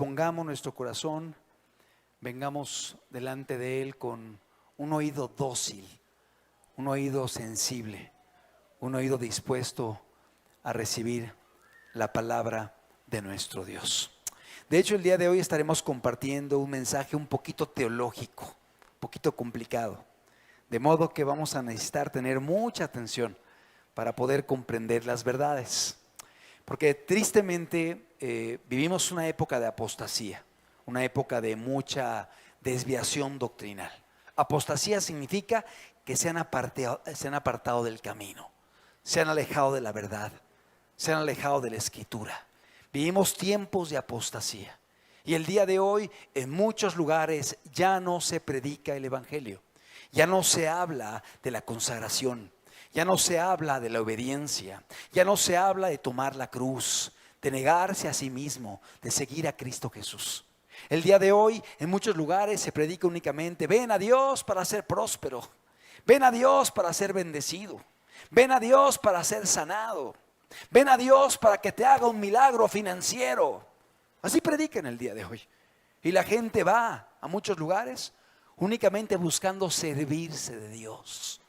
dispongamos nuestro corazón, vengamos delante de Él con un oído dócil, un oído sensible, un oído dispuesto a recibir la palabra de nuestro Dios. De hecho, el día de hoy estaremos compartiendo un mensaje un poquito teológico, un poquito complicado, de modo que vamos a necesitar tener mucha atención para poder comprender las verdades. Porque tristemente vivimos una época de apostasía, una época de mucha desviación doctrinal. Apostasía significa que se han apartado del camino, se han alejado de la verdad, se han alejado de la Escritura. Vivimos tiempos de apostasía y el día de hoy en muchos lugares ya no se predica el Evangelio, ya no se habla de la consagración, ya no se habla de la obediencia, ya no se habla de tomar la cruz, de negarse a sí mismo, de seguir a Cristo Jesús. El día de hoy en muchos lugares se predica únicamente: ven a Dios para ser próspero, ven a Dios para ser bendecido, ven a Dios para ser sanado, ven a Dios para que te haga un milagro financiero. Así predican el día de hoy. Y la gente va a muchos lugares únicamente buscando servirse de Dios,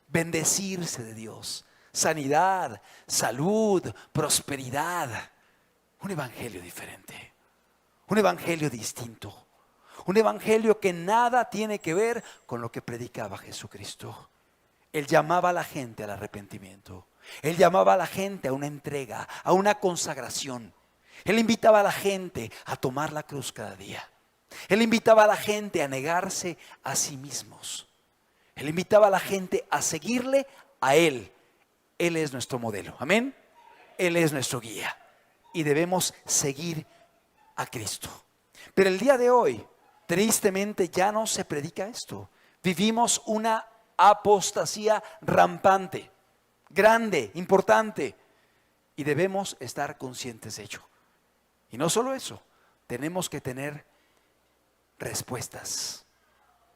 bendecirse de Dios, sanidad, salud, prosperidad. Un evangelio diferente, un evangelio distinto, un evangelio que nada tiene que ver con lo que predicaba Jesucristo. Él llamaba a la gente al arrepentimiento. Él llamaba a la gente a una entrega, a una consagración. Él invitaba a la gente a tomar la cruz cada día. Él invitaba a la gente a negarse a sí mismos. Él invitaba a la gente a seguirle a Él. Él es nuestro modelo. Amén. Él es nuestro guía. Y debemos seguir a Cristo. Pero el día de hoy, tristemente, ya no se predica esto. Vivimos una apostasía rampante, grande, importante, y debemos estar conscientes de ello. Y no solo eso, tenemos que tener respuestas,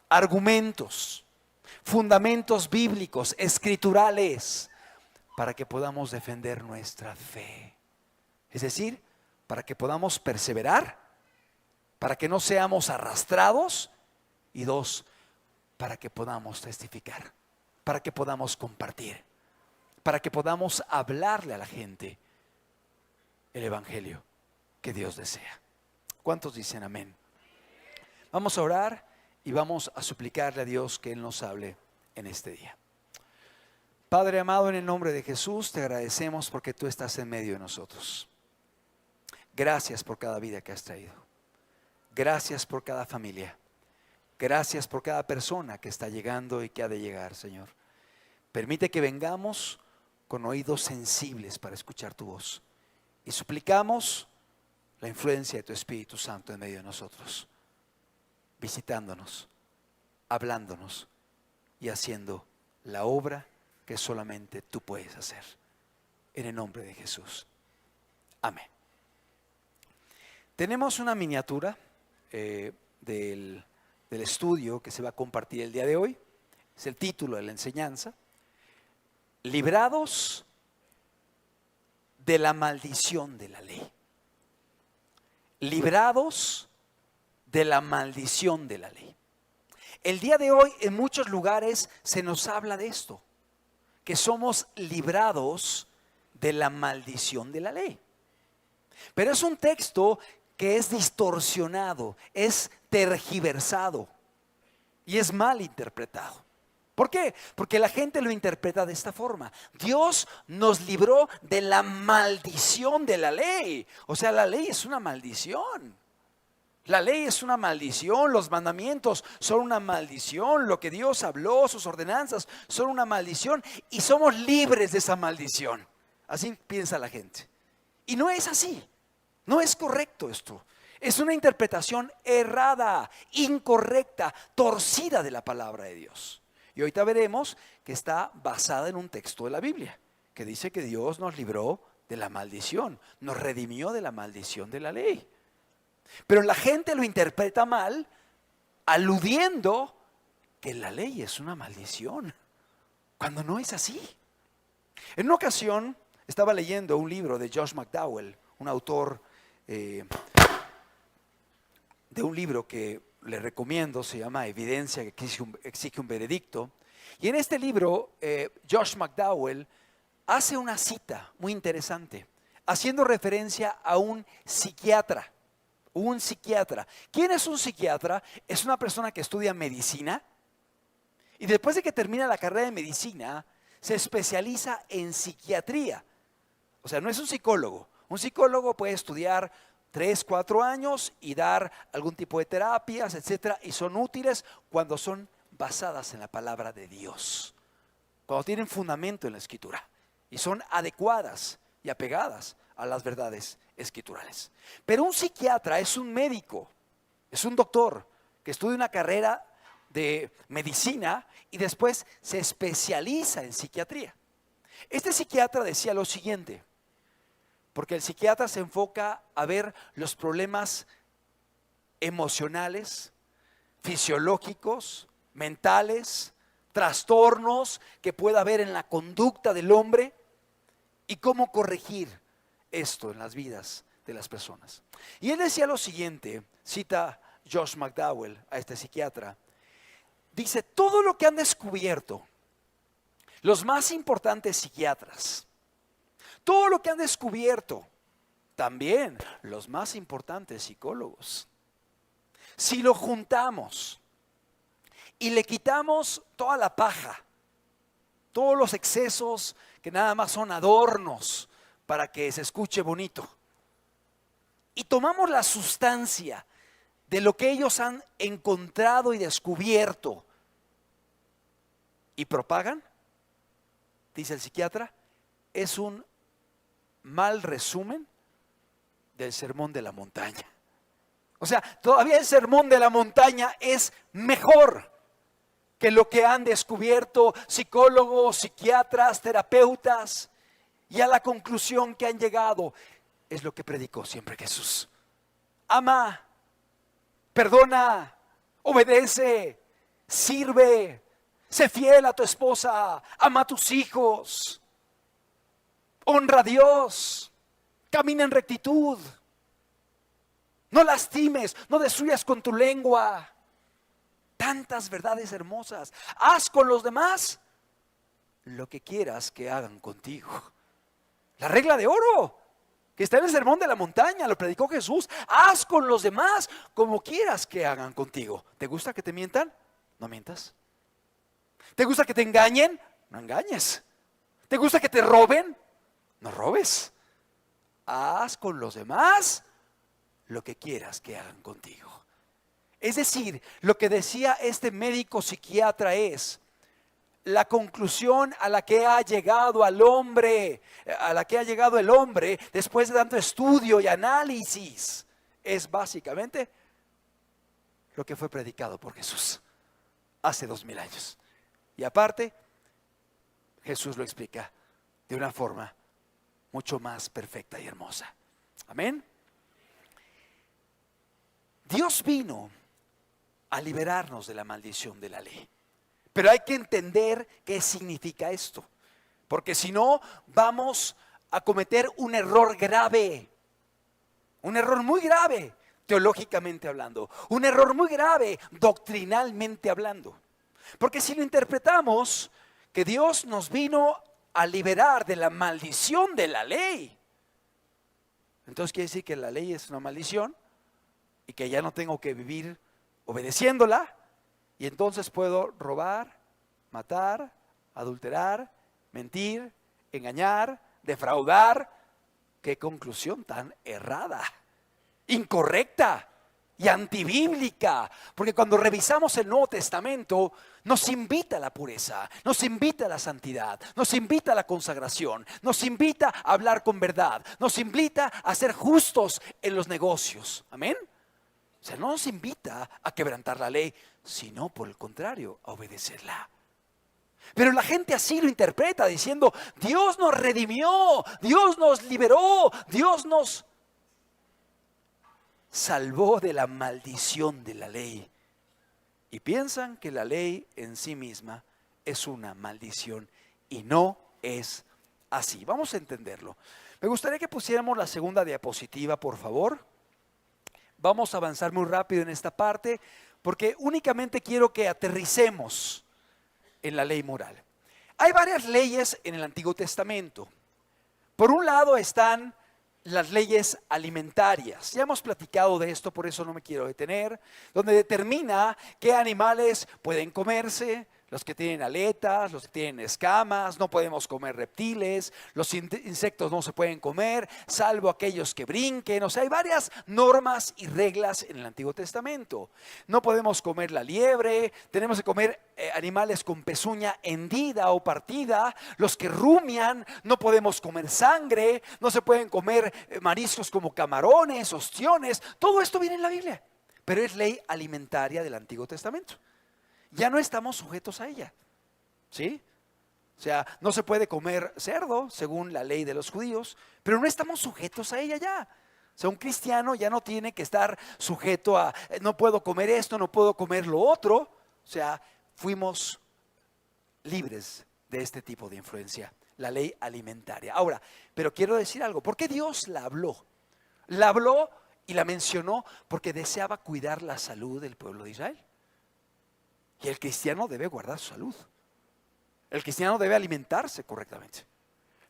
argumentos, fundamentos bíblicos, escriturales, para que podamos defender nuestra fe. Es decir, para que podamos perseverar, para que no seamos arrastrados, y dos, para que podamos testificar, para que podamos compartir, para que podamos hablarle a la gente el evangelio que Dios desea. ¿Cuántos dicen amén? Vamos a orar y vamos a suplicarle a Dios que Él nos hable en este día. Padre amado, en el nombre de Jesús te agradecemos porque tú estás en medio de nosotros. Gracias por cada vida que has traído. Gracias por cada familia. Gracias por cada persona que está llegando y que ha de llegar, Señor. Permite que vengamos con oídos sensibles para escuchar tu voz. Y suplicamos la influencia de tu Espíritu Santo en medio de nosotros, visitándonos, hablándonos y haciendo la obra que solamente tú puedes hacer. En el nombre de Jesús. Amén. Tenemos una miniatura del estudio que se va a compartir el día de hoy. Es el título de la enseñanza: Librados de la maldición de la ley. Librados de la maldición de la ley. El día de hoy en muchos lugares se nos habla de esto, que somos librados de la maldición de la ley. Pero es un texto que es distorsionado, es tergiversado y es mal interpretado. ¿Por qué? Porque la gente lo interpreta de esta forma: Dios nos libró de la maldición de la ley. O sea, la ley es una maldición. La ley es una maldición, los mandamientos son una maldición, lo que Dios habló, sus ordenanzas son una maldición y somos libres de esa maldición. Así piensa la gente. Y no es así, no es correcto esto. Es una interpretación errada, incorrecta, torcida de la palabra de Dios. Y ahorita veremos que está basada en un texto de la Biblia, que dice que Dios nos libró de la maldición, nos redimió de la maldición de la ley. Pero la gente lo interpreta mal, aludiendo que la ley es una maldición, cuando no es así. En una ocasión estaba leyendo un libro de Josh McDowell, un autor de un libro que le recomiendo, se llama Evidencia que exige un veredicto. Y en este libro, Josh McDowell hace una cita muy interesante, haciendo referencia a un psiquiatra. Un psiquiatra. ¿Quién es un psiquiatra? Es una persona que estudia medicina y después de que termina la carrera de medicina, se especializa en psiquiatría. O sea, no es un psicólogo. Un psicólogo puede estudiar 3, 4 años y dar algún tipo de terapias, etcétera, y son útiles cuando son basadas en la palabra de Dios, cuando tienen fundamento en la Escritura y son adecuadas y apegadas a las verdades escriturales. Pero un psiquiatra es un médico, es un doctor que estudia una carrera de medicina y después se especializa en psiquiatría. Este psiquiatra decía lo siguiente, porque el psiquiatra se enfoca a ver los problemas emocionales, fisiológicos, mentales, trastornos que pueda haber en la conducta del hombre y cómo corregir esto en las vidas de las personas. Y él decía lo siguiente, cita Josh McDowell a este psiquiatra, dice, todo lo que han descubierto los más importantes psiquiatras, todo lo que han descubierto también los más importantes psicólogos, si lo juntamos y le quitamos toda la paja, todos los excesos que nada más son adornos para que se escuche bonito, y tomamos la sustancia de lo que ellos han encontrado y descubierto y propagan, dice el psiquiatra, es un mal resumen del sermón de la montaña. O sea, todavía el sermón de la montaña es mejor que lo que han descubierto psicólogos, psiquiatras, terapeutas, y a la conclusión que han llegado es lo que predicó siempre Jesús. Ama, perdona, obedece, sirve, sé fiel a tu esposa, ama a tus hijos, honra a Dios, camina en rectitud, no lastimes, no destruyas con tu lengua. Tantas verdades hermosas. Haz con los demás lo que quieras que hagan contigo. La regla de oro que está en el sermón de la montaña, lo predicó Jesús. Haz con los demás como quieras que hagan contigo. ¿Te gusta que te mientan? No mientas. ¿Te gusta que te engañen? No engañes. ¿Te gusta que te roben? No robes. Haz con los demás lo que quieras que hagan contigo. Es decir, lo que decía este médico psiquiatra es la conclusión a la que ha llegado al hombre, a la que ha llegado el hombre después de tanto estudio y análisis, es básicamente lo que fue predicado por Jesús hace 2000 años. Y aparte, Jesús lo explica de una forma mucho más perfecta y hermosa. Amén. Dios vino a liberarnos de la maldición de la ley. Pero hay que entender qué significa esto, porque si no vamos a cometer un error grave, un error muy grave teológicamente hablando, un error muy grave doctrinalmente hablando. Porque si lo interpretamos que Dios nos vino a liberar de la maldición de la ley, entonces quiere decir que la ley es una maldición y que ya no tengo que vivir obedeciéndola, y entonces puedo robar, matar, adulterar, mentir, engañar, defraudar. Qué conclusión tan errada, incorrecta y antibíblica, porque cuando revisamos el Nuevo Testamento nos invita a la pureza, nos invita a la santidad, nos invita a la consagración, nos invita a hablar con verdad, nos invita a ser justos en los negocios. Amén. O sea, no nos invita a quebrantar la ley, sino por el contrario, a obedecerla. Pero la gente así lo interpreta diciendo, Dios nos redimió, Dios nos liberó, Dios nos salvó de la maldición de la ley. Y piensan que la ley en sí misma es una maldición y no es así. Vamos a entenderlo. Me gustaría que pusiéramos la segunda diapositiva, por favor. vamos a avanzar muy rápido en esta parte porque únicamente quiero que aterricemos en la ley moral. Hay varias leyes en el Antiguo Testamento. Por un lado están las leyes alimentarias. Ya hemos platicado de esto, por eso no me quiero detener, donde determina qué animales pueden comerse, los que tienen aletas, los que tienen escamas, no podemos comer reptiles, los insectos no se pueden comer, salvo aquellos que brinquen. O sea, hay varias normas y reglas en el Antiguo Testamento. No podemos comer la liebre, tenemos que comer animales con pezuña hendida o partida, los que rumian, no podemos comer sangre, no se pueden comer mariscos como camarones, ostiones. Todo esto viene en la Biblia, pero es ley alimentaria del Antiguo Testamento. Ya no estamos sujetos a ella, ¿sí? O sea, no se puede comer cerdo según la ley de los judíos, pero no estamos sujetos a ella ya. O sea, un cristiano ya no tiene que estar sujeto a, no puedo comer esto, no puedo comer lo otro. O sea, fuimos libres de este tipo de influencia, la ley alimentaria. Ahora, pero quiero decir algo, ¿por qué Dios la habló? La habló y la mencionó porque deseaba cuidar la salud del pueblo de Israel. Y el cristiano debe guardar su salud. El cristiano debe alimentarse correctamente.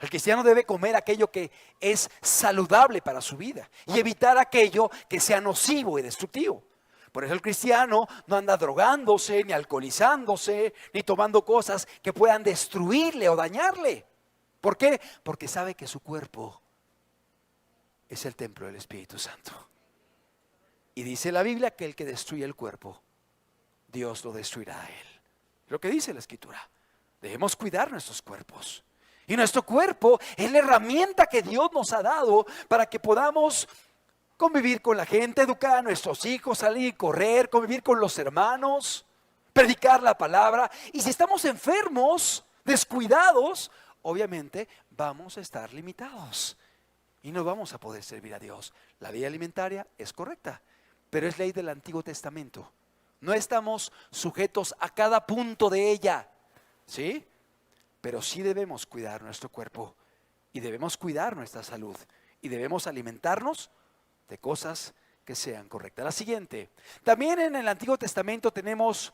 El cristiano debe comer aquello que es saludable para su vida y evitar aquello que sea nocivo y destructivo. Por eso el cristiano no anda drogándose, ni alcoholizándose, ni tomando cosas que puedan destruirle o dañarle. ¿Por qué? Porque sabe que su cuerpo es el templo del Espíritu Santo. Y dice la Biblia que el que destruye el cuerpo, Dios lo destruirá a él. Lo que dice la Escritura. Debemos cuidar nuestros cuerpos. Y nuestro cuerpo es la herramienta que Dios nos ha dado para que podamos convivir con la gente, educar a nuestros hijos, salir, correr, convivir con los hermanos, predicar la palabra. Y si estamos enfermos, descuidados, obviamente vamos a estar limitados y no vamos a poder servir a Dios. La ley alimentaria es correcta, pero es ley del Antiguo Testamento. No estamos sujetos a cada punto de ella, ¿sí? Pero sí debemos cuidar nuestro cuerpo y debemos cuidar nuestra salud y debemos alimentarnos de cosas que sean correctas. La siguiente, también en el Antiguo Testamento tenemos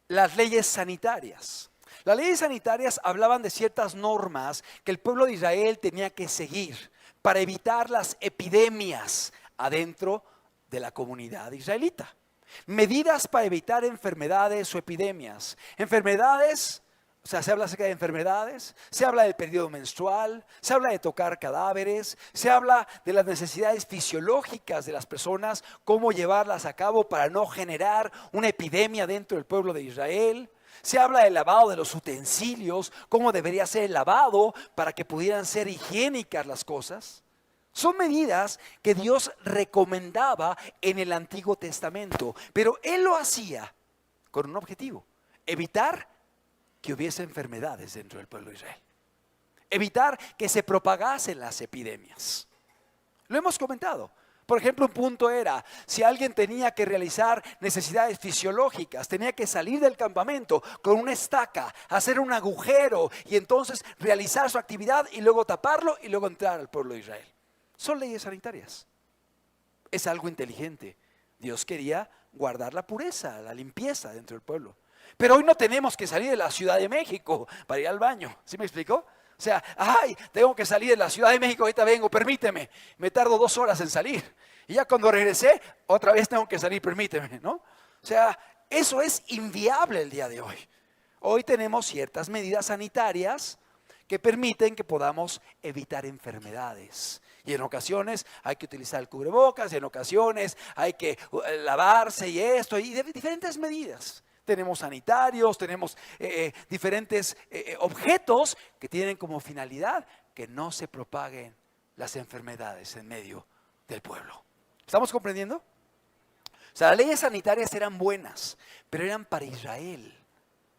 las leyes sanitarias. Las leyes sanitarias hablaban de ciertas normas que el pueblo de Israel tenía que seguir para evitar las epidemias adentro de la comunidad israelita. Medidas para evitar enfermedades o epidemias. Enfermedades, o sea, se habla acerca de enfermedades, se habla del periodo menstrual, se habla de tocar cadáveres, se habla de las necesidades fisiológicas de las personas, cómo llevarlas a cabo para no generar una epidemia dentro del pueblo de Israel. Se habla del lavado de los utensilios, cómo debería ser el lavado para que pudieran ser higiénicas las cosas. Son medidas que Dios recomendaba en el Antiguo Testamento, pero Él lo hacía con un objetivo: evitar que hubiese enfermedades dentro del pueblo de Israel, evitar que se propagasen las epidemias. Lo hemos comentado. Por ejemplo, un punto era, si alguien tenía que realizar necesidades fisiológicas, tenía que salir del campamento con una estaca, hacer un agujero y entonces realizar su actividad y luego taparlo y luego entrar al pueblo de Israel. Son leyes sanitarias. Es algo inteligente. Dios quería guardar la pureza, la limpieza dentro del pueblo. Pero hoy no tenemos que salir de la Ciudad de México para ir al baño. ¿Sí me explicó? O sea, tengo que salir de la Ciudad de México, ahorita vengo, permíteme. Me tardo 2 horas en salir. Y ya cuando regresé, otra vez tengo que salir, permíteme, ¿no? O sea, eso es inviable el día de hoy. Hoy tenemos ciertas medidas sanitarias que permiten que podamos evitar enfermedades. Y en ocasiones hay que utilizar el cubrebocas, y en ocasiones hay que lavarse y esto, y diferentes medidas. Tenemos sanitarios, tenemos diferentes objetos que tienen como finalidad que no se propaguen las enfermedades en medio del pueblo. ¿Estamos comprendiendo? O sea, las leyes sanitarias eran buenas, pero eran para Israel,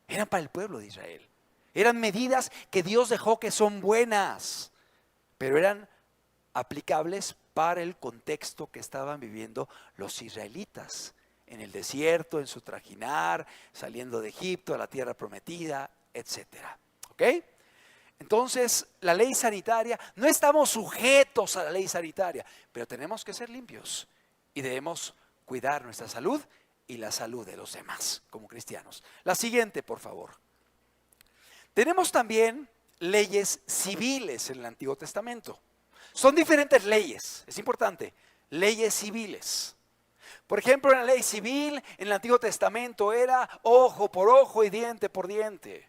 eran para el pueblo de Israel. Eran medidas que Dios dejó que son buenas, pero eran aplicables para el contexto que estaban viviendo los israelitas en el desierto, en su trajinar, saliendo de Egipto a la tierra prometida, etc. ¿Ok? Entonces, la ley sanitaria, no estamos sujetos a la ley sanitaria, pero tenemos que ser limpios y debemos cuidar nuestra salud y la salud de los demás como cristianos. La siguiente, por favor. Tenemos también leyes civiles en el Antiguo Testamento. Son diferentes leyes, es importante, leyes civiles. Por ejemplo, en la ley civil en el Antiguo Testamento era ojo por ojo y diente por diente.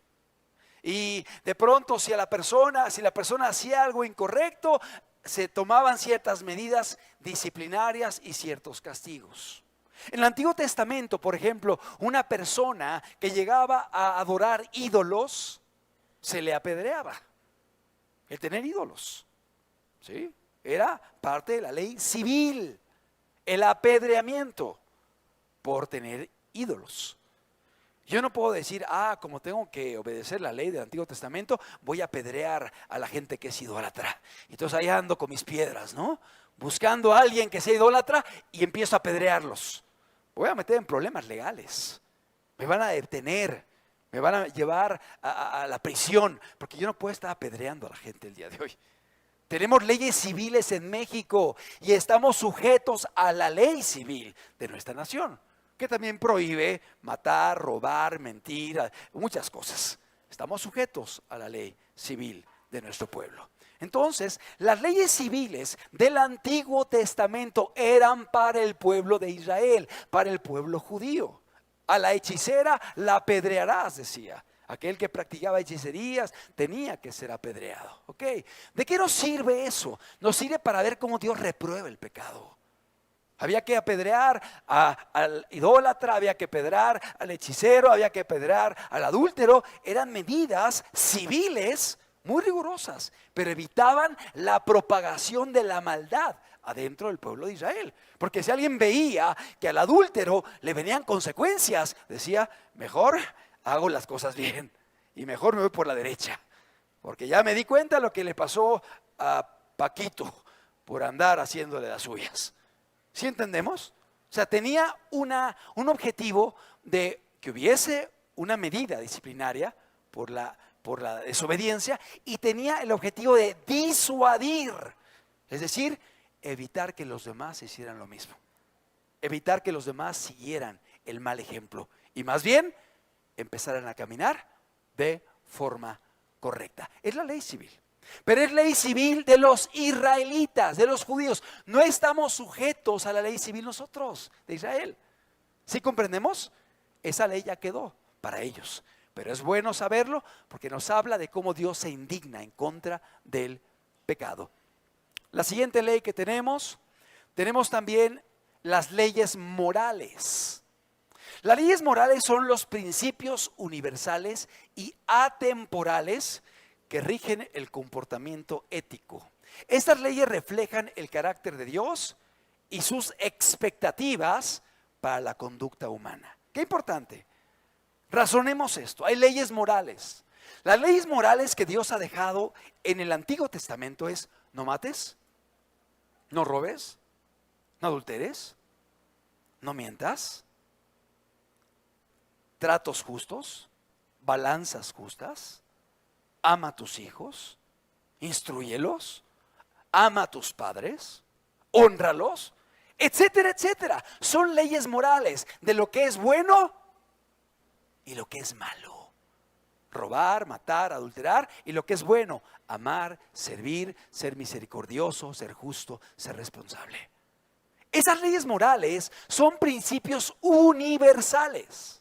Y de pronto si la persona hacía algo incorrecto, se tomaban ciertas medidas disciplinarias y ciertos castigos. En el Antiguo Testamento, por ejemplo, una persona que llegaba a adorar ídolos, se le apedreaba. El tener ídolos, ¿sí? Era parte de la ley civil, el apedreamiento por tener ídolos. Yo no puedo decir, como tengo que obedecer la ley del Antiguo Testamento, voy a apedrear a la gente que es idólatra. Entonces ahí ando con mis piedras, ¿no? Buscando a alguien que sea idólatra y empiezo a apedrearlos. Voy a meter en problemas legales. Me van a detener, me van a llevar a la prisión, porque yo no puedo estar apedreando a la gente el día de hoy. Tenemos leyes civiles en México y estamos sujetos a la ley civil de nuestra nación, que también prohíbe matar, robar, mentir, muchas cosas. Estamos sujetos a la ley civil de nuestro pueblo. Entonces, las leyes civiles del Antiguo Testamento eran para el pueblo de Israel, para el pueblo judío. A la hechicera la apedrearás, decía. Aquel que practicaba hechicerías tenía que ser apedreado. ¿Ok? ¿De qué nos sirve eso? Nos sirve para ver cómo Dios reprueba el pecado. Había que apedrear al idólatra, había que apedrear al hechicero, había que apedrear al adúltero. Eran medidas civiles muy rigurosas, pero evitaban la propagación de la maldad adentro del pueblo de Israel. Porque si alguien veía que al adúltero le venían consecuencias, decía, mejor hago las cosas bien y mejor me voy por la derecha. Porque ya me di cuenta de lo que le pasó a Paquito por andar haciéndole las suyas. ¿Sí entendemos? O sea, tenía un objetivo de que hubiese una medida disciplinaria por la desobediencia y tenía el objetivo de disuadir, es decir, evitar que los demás hicieran lo mismo, evitar que los demás siguieran el mal ejemplo y más bien empezaran a caminar de forma correcta. Es la ley civil. Pero es ley civil de los israelitas, de los judíos. No estamos sujetos a la ley civil nosotros, de Israel. ¿Sí comprendemos? Esa ley ya quedó para ellos. Pero es bueno saberlo porque nos habla de cómo Dios se indigna en contra del pecado. La siguiente ley que tenemos también las leyes morales. Las leyes morales son los principios universales y atemporales que rigen el comportamiento ético. Estas leyes reflejan el carácter de Dios y sus expectativas para la conducta humana. Qué importante. Razonemos esto. Hay leyes morales. Las leyes morales que Dios ha dejado en el Antiguo Testamento es: no mates, no robes, no adulteres, no mientas, tratos justos, balanzas justas, ama a tus hijos, instrúyelos, ama a tus padres, hónralos, etcétera, etcétera. Son leyes morales de lo que es bueno y lo que es malo. Robar, matar, adulterar, y lo que es bueno: amar, servir, ser misericordioso, ser justo, ser responsable. Esas leyes morales son principios universales,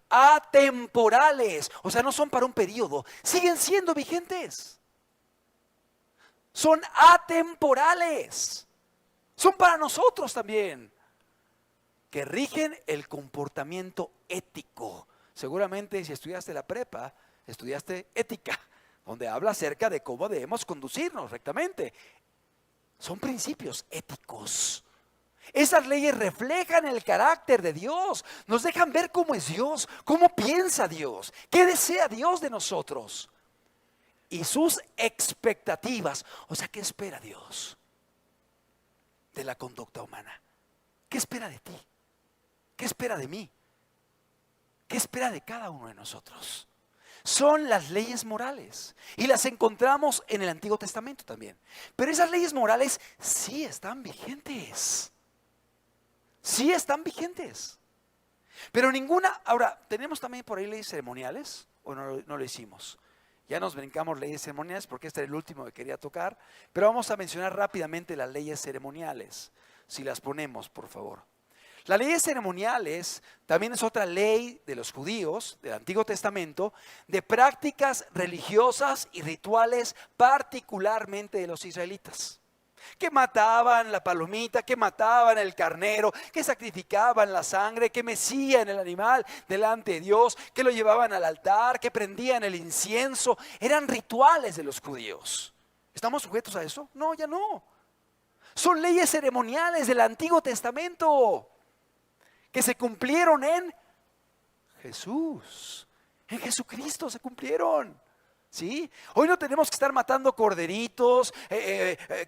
atemporales, o sea, no son para un periodo, siguen siendo vigentes. Son atemporales, son para nosotros también, que rigen el comportamiento ético. Seguramente si estudiaste la prepa, estudiaste ética, donde habla acerca de cómo debemos conducirnos rectamente. Son principios éticos. Esas leyes reflejan el carácter de Dios, nos dejan ver cómo es Dios, cómo piensa Dios, qué desea Dios de nosotros y sus expectativas. O sea, ¿qué espera Dios de la conducta humana? ¿Qué espera de ti? ¿Qué espera de mí? ¿Qué espera de cada uno de nosotros? son las leyes morales. Y las encontramos en el Antiguo Testamento también. Pero esas leyes morales sí están vigentes. Sí están vigentes. Pero ninguna, ahora, ¿tenemos también por ahí leyes ceremoniales o no lo hicimos? Ya nos brincamos leyes ceremoniales porque este era el último que quería tocar. Pero vamos a mencionar rápidamente las leyes ceremoniales. Si las ponemos, por favor. Las leyes ceremoniales también es otra ley de los judíos del Antiguo Testamento, de prácticas religiosas y rituales particularmente de los israelitas. Que mataban la palomita, que mataban el carnero, que sacrificaban la sangre, que mecían el animal delante de Dios, que lo llevaban al altar, que prendían el incienso. Eran rituales de los judíos. ¿Estamos sujetos a eso? No, ya no. Son leyes ceremoniales del Antiguo Testamento que se cumplieron en Jesús. En Jesucristo se cumplieron. ¿Sí? Hoy no tenemos que estar matando corderitos,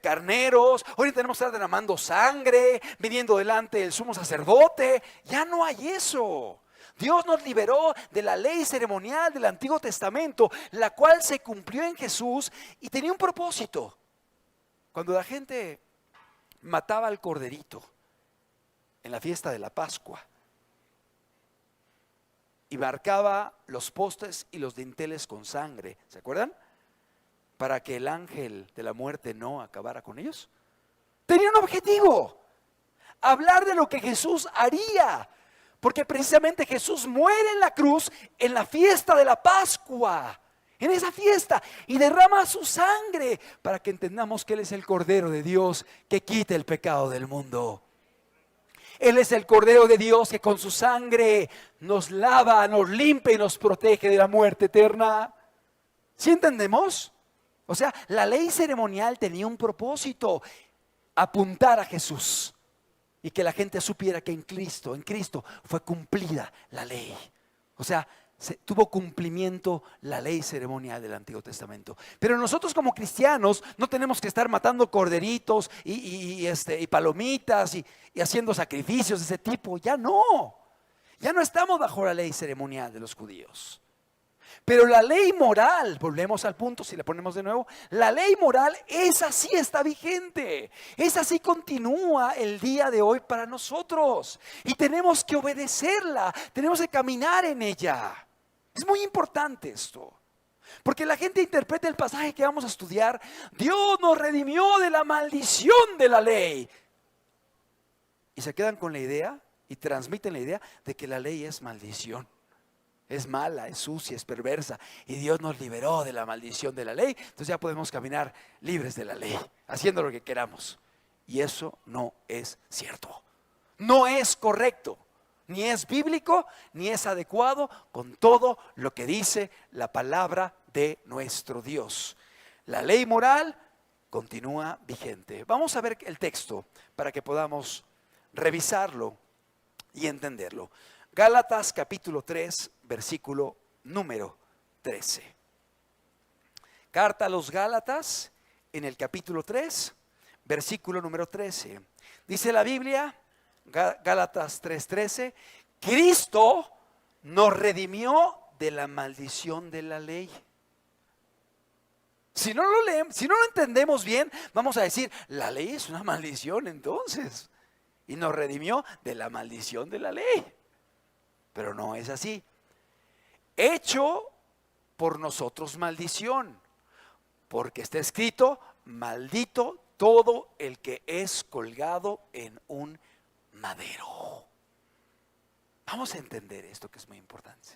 carneros. Hoy no tenemos que estar derramando sangre, viniendo delante del sumo sacerdote. Ya no hay eso. Dios nos liberó de la ley ceremonial del Antiguo Testamento, la cual se cumplió en Jesús y tenía un propósito. Cuando la gente mataba al corderito en la fiesta de la Pascua y marcaba los postes y los dinteles con sangre, ¿se acuerdan? Para que el ángel de la muerte no acabara con ellos. Tenía un objetivo: hablar de lo que Jesús haría, porque precisamente Jesús muere en la cruz en la fiesta de la Pascua, en esa fiesta, y derrama su sangre para que entendamos que Él es el Cordero de Dios que quita el pecado del mundo. Él es el Cordero de Dios que con su sangre nos lava, nos limpia y nos protege de la muerte eterna. ¿Sí entendemos? O sea, la ley ceremonial tenía un propósito: apuntar a Jesús y que la gente supiera que en Cristo fue cumplida la ley. O sea, tuvo cumplimiento la ley ceremonial del Antiguo Testamento. Pero nosotros como cristianos no tenemos que estar matando corderitos y palomitas y haciendo sacrificios de ese tipo. Ya no estamos bajo la ley ceremonial de los judíos. Pero la ley moral, volvemos al punto, si la ponemos de nuevo, la ley moral, esa sí está vigente, esa sí continúa el día de hoy para nosotros y tenemos que obedecerla, tenemos que caminar en ella. Es muy importante esto, porque la gente interpreta el pasaje que vamos a estudiar: Dios nos redimió de la maldición de la ley, y se quedan con la idea y transmiten la idea de que la ley es maldición. Es mala, es sucia, es perversa, y Dios nos liberó de la maldición de la ley. Entonces ya podemos caminar libres de la ley, haciendo lo que queramos. Y eso no es cierto. No es correcto. Ni es bíblico, ni es adecuado con todo lo que dice la palabra de nuestro Dios. La ley moral continúa vigente. Vamos a ver el texto para que podamos revisarlo y entenderlo. Gálatas capítulo 3, versículo número 13. Carta a los Gálatas en el capítulo 3, versículo número 13. Dice la Biblia, Gálatas 3:13, Cristo nos redimió de la maldición de la ley. Si no lo leemos, si no lo entendemos bien, vamos a decir: la ley es una maldición entonces. Y nos redimió de la maldición de la ley. Pero no es así. Hecho por nosotros maldición, porque está escrito: maldito todo el que es colgado en un madero. Vamos a entender esto, que es muy importante.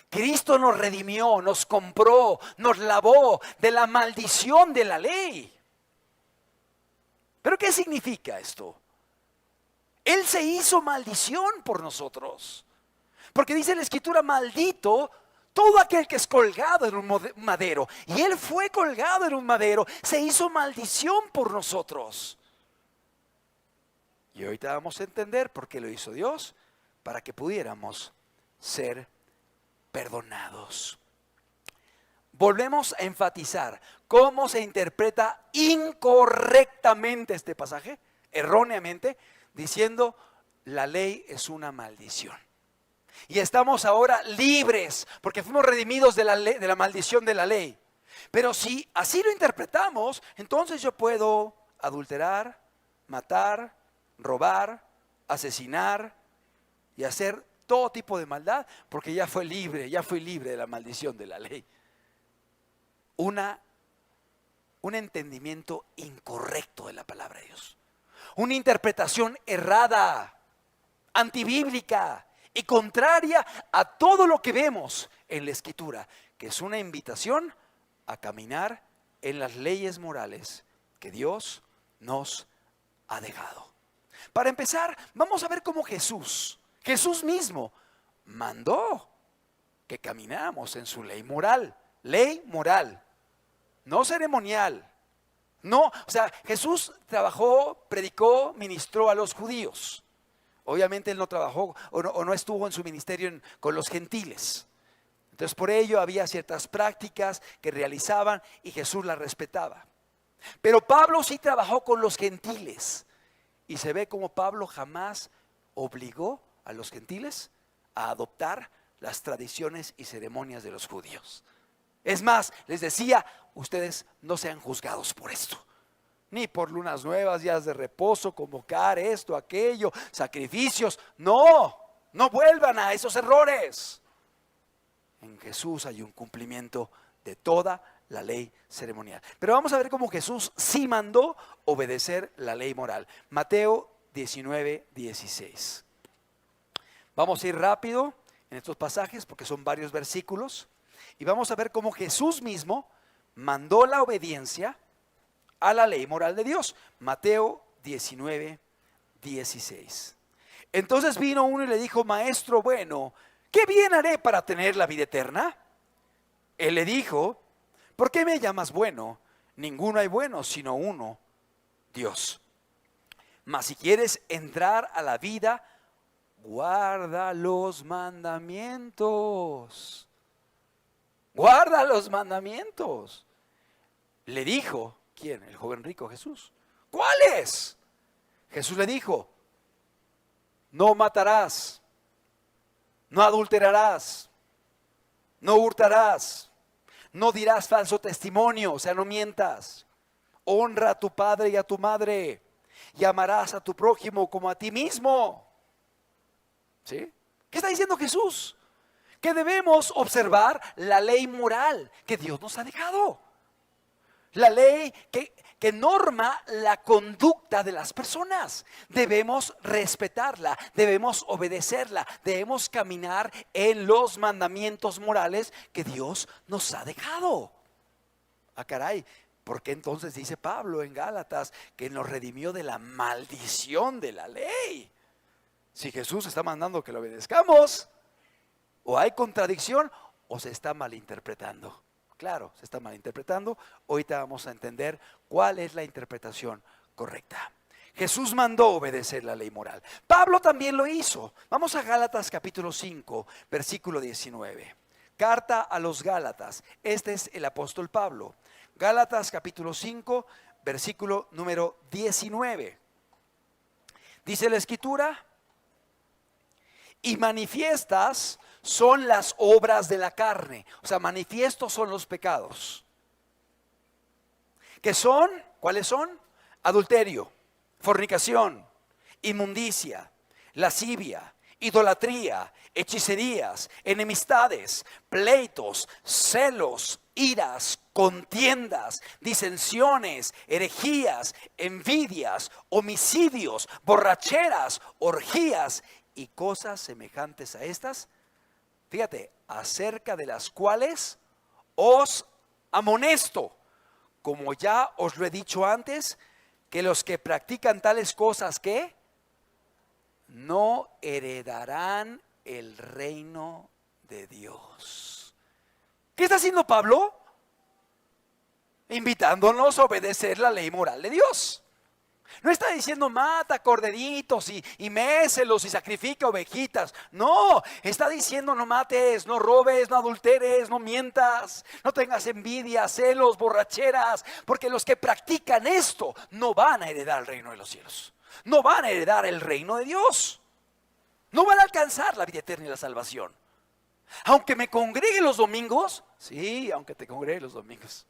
Cristo nos redimió, nos compró, nos lavó de la maldición de la ley. ¿Pero qué significa esto? Él se hizo maldición por nosotros. Porque dice la Escritura: maldito todo aquel que es colgado en un madero. Y Él fue colgado en un madero, se hizo maldición por nosotros. Y ahorita vamos a entender por qué lo hizo Dios: para que pudiéramos ser perdonados. Volvemos a enfatizar cómo se interpreta incorrectamente este pasaje, erróneamente, diciendo: la ley es una maldición. Y estamos ahora libres porque fuimos redimidos de la ley, de la maldición de la ley. Pero si así lo interpretamos, entonces yo puedo adulterar, matar, robar, asesinar y hacer todo tipo de maldad porque ya fui libre de la maldición de la ley. Un entendimiento incorrecto de la palabra de Dios. Una interpretación errada, antibíblica y contraria a todo lo que vemos en la Escritura, que es una invitación a caminar en las leyes morales que Dios nos ha dejado. Para empezar, vamos a ver cómo Jesús mismo mandó que camináramos en su ley moral, no ceremonial. No, o sea, Jesús trabajó, predicó, ministró a los judíos. Obviamente él no trabajó o no estuvo en su ministerio con los gentiles. Entonces por ello había ciertas prácticas que realizaban y Jesús las respetaba. Pero Pablo sí trabajó con los gentiles. Y se ve como Pablo jamás obligó a los gentiles a adoptar las tradiciones y ceremonias de los judíos. Es más, les decía, ustedes no sean juzgados por esto. Ni por lunas nuevas, días de reposo, convocar esto, aquello, sacrificios. No vuelvan a esos errores. En Jesús hay un cumplimiento de toda la ley ceremonial. Pero vamos a ver cómo Jesús sí mandó obedecer la ley moral. Mateo 19:16. Vamos a ir rápido en estos pasajes porque son varios versículos. Y vamos a ver cómo Jesús mismo mandó la obediencia a la ley moral de Dios. Mateo 19:16. Entonces vino uno y le dijo: Maestro bueno, ¿qué bien haré para tener la vida eterna? Él le dijo: ¿por qué me llamas bueno? Ninguno hay bueno sino uno, Dios. Mas si quieres entrar a la vida, guarda los mandamientos. Guarda los mandamientos. Le dijo, ¿quién? El joven rico, Jesús. ¿Cuáles? Jesús le dijo: no matarás, no adulterarás, no hurtarás, no dirás falso testimonio, o sea, no mientas. Honra a tu padre y a tu madre, y amarás a tu prójimo como a ti mismo. ¿Sí? ¿Qué está diciendo Jesús? Que debemos observar la ley moral que Dios nos ha dejado. La ley que norma la conducta de las personas. Debemos respetarla, debemos obedecerla, debemos caminar en los mandamientos morales que Dios nos ha dejado. Ah, caray, ¿por qué entonces dice Pablo en Gálatas que nos redimió de la maldición de la ley? Si Jesús está mandando que lo obedezcamos, o hay contradicción o se está malinterpretando. Claro, se está malinterpretando. Ahorita vamos a entender cuál es la interpretación correcta. Jesús mandó obedecer la ley moral. Pablo también lo hizo. Vamos a Gálatas capítulo 5, versículo 19. Carta a los Gálatas. Este es el apóstol Pablo. Gálatas capítulo 5, versículo número 19. Dice la Escritura: y manifiestas son las obras de la carne. O sea, manifiestos son los pecados. ¿Qué son? ¿Cuáles son? Adulterio, fornicación, inmundicia, lascivia, idolatría, hechicerías, enemistades, pleitos, celos, iras, contiendas, disensiones, herejías, envidias, homicidios, borracheras, orgías y cosas semejantes a estas. Fíjate, acerca de las cuales os amonesto, como ya os lo he dicho antes, que los que practican tales cosas, ¿qué? No heredarán el reino de Dios. ¿Qué está haciendo Pablo? Invitándonos a obedecer la ley moral de Dios. No está diciendo mata corderitos y méselos y sacrifica ovejitas. No, está diciendo no mates, no robes, no adulteres, no mientas, no tengas envidia, celos, borracheras, porque los que practican esto no van a heredar el reino de los cielos. No van a heredar el reino de Dios. No van a alcanzar la vida eterna y la salvación. Aunque me congregue los domingos, sí, aunque te congregue los domingos.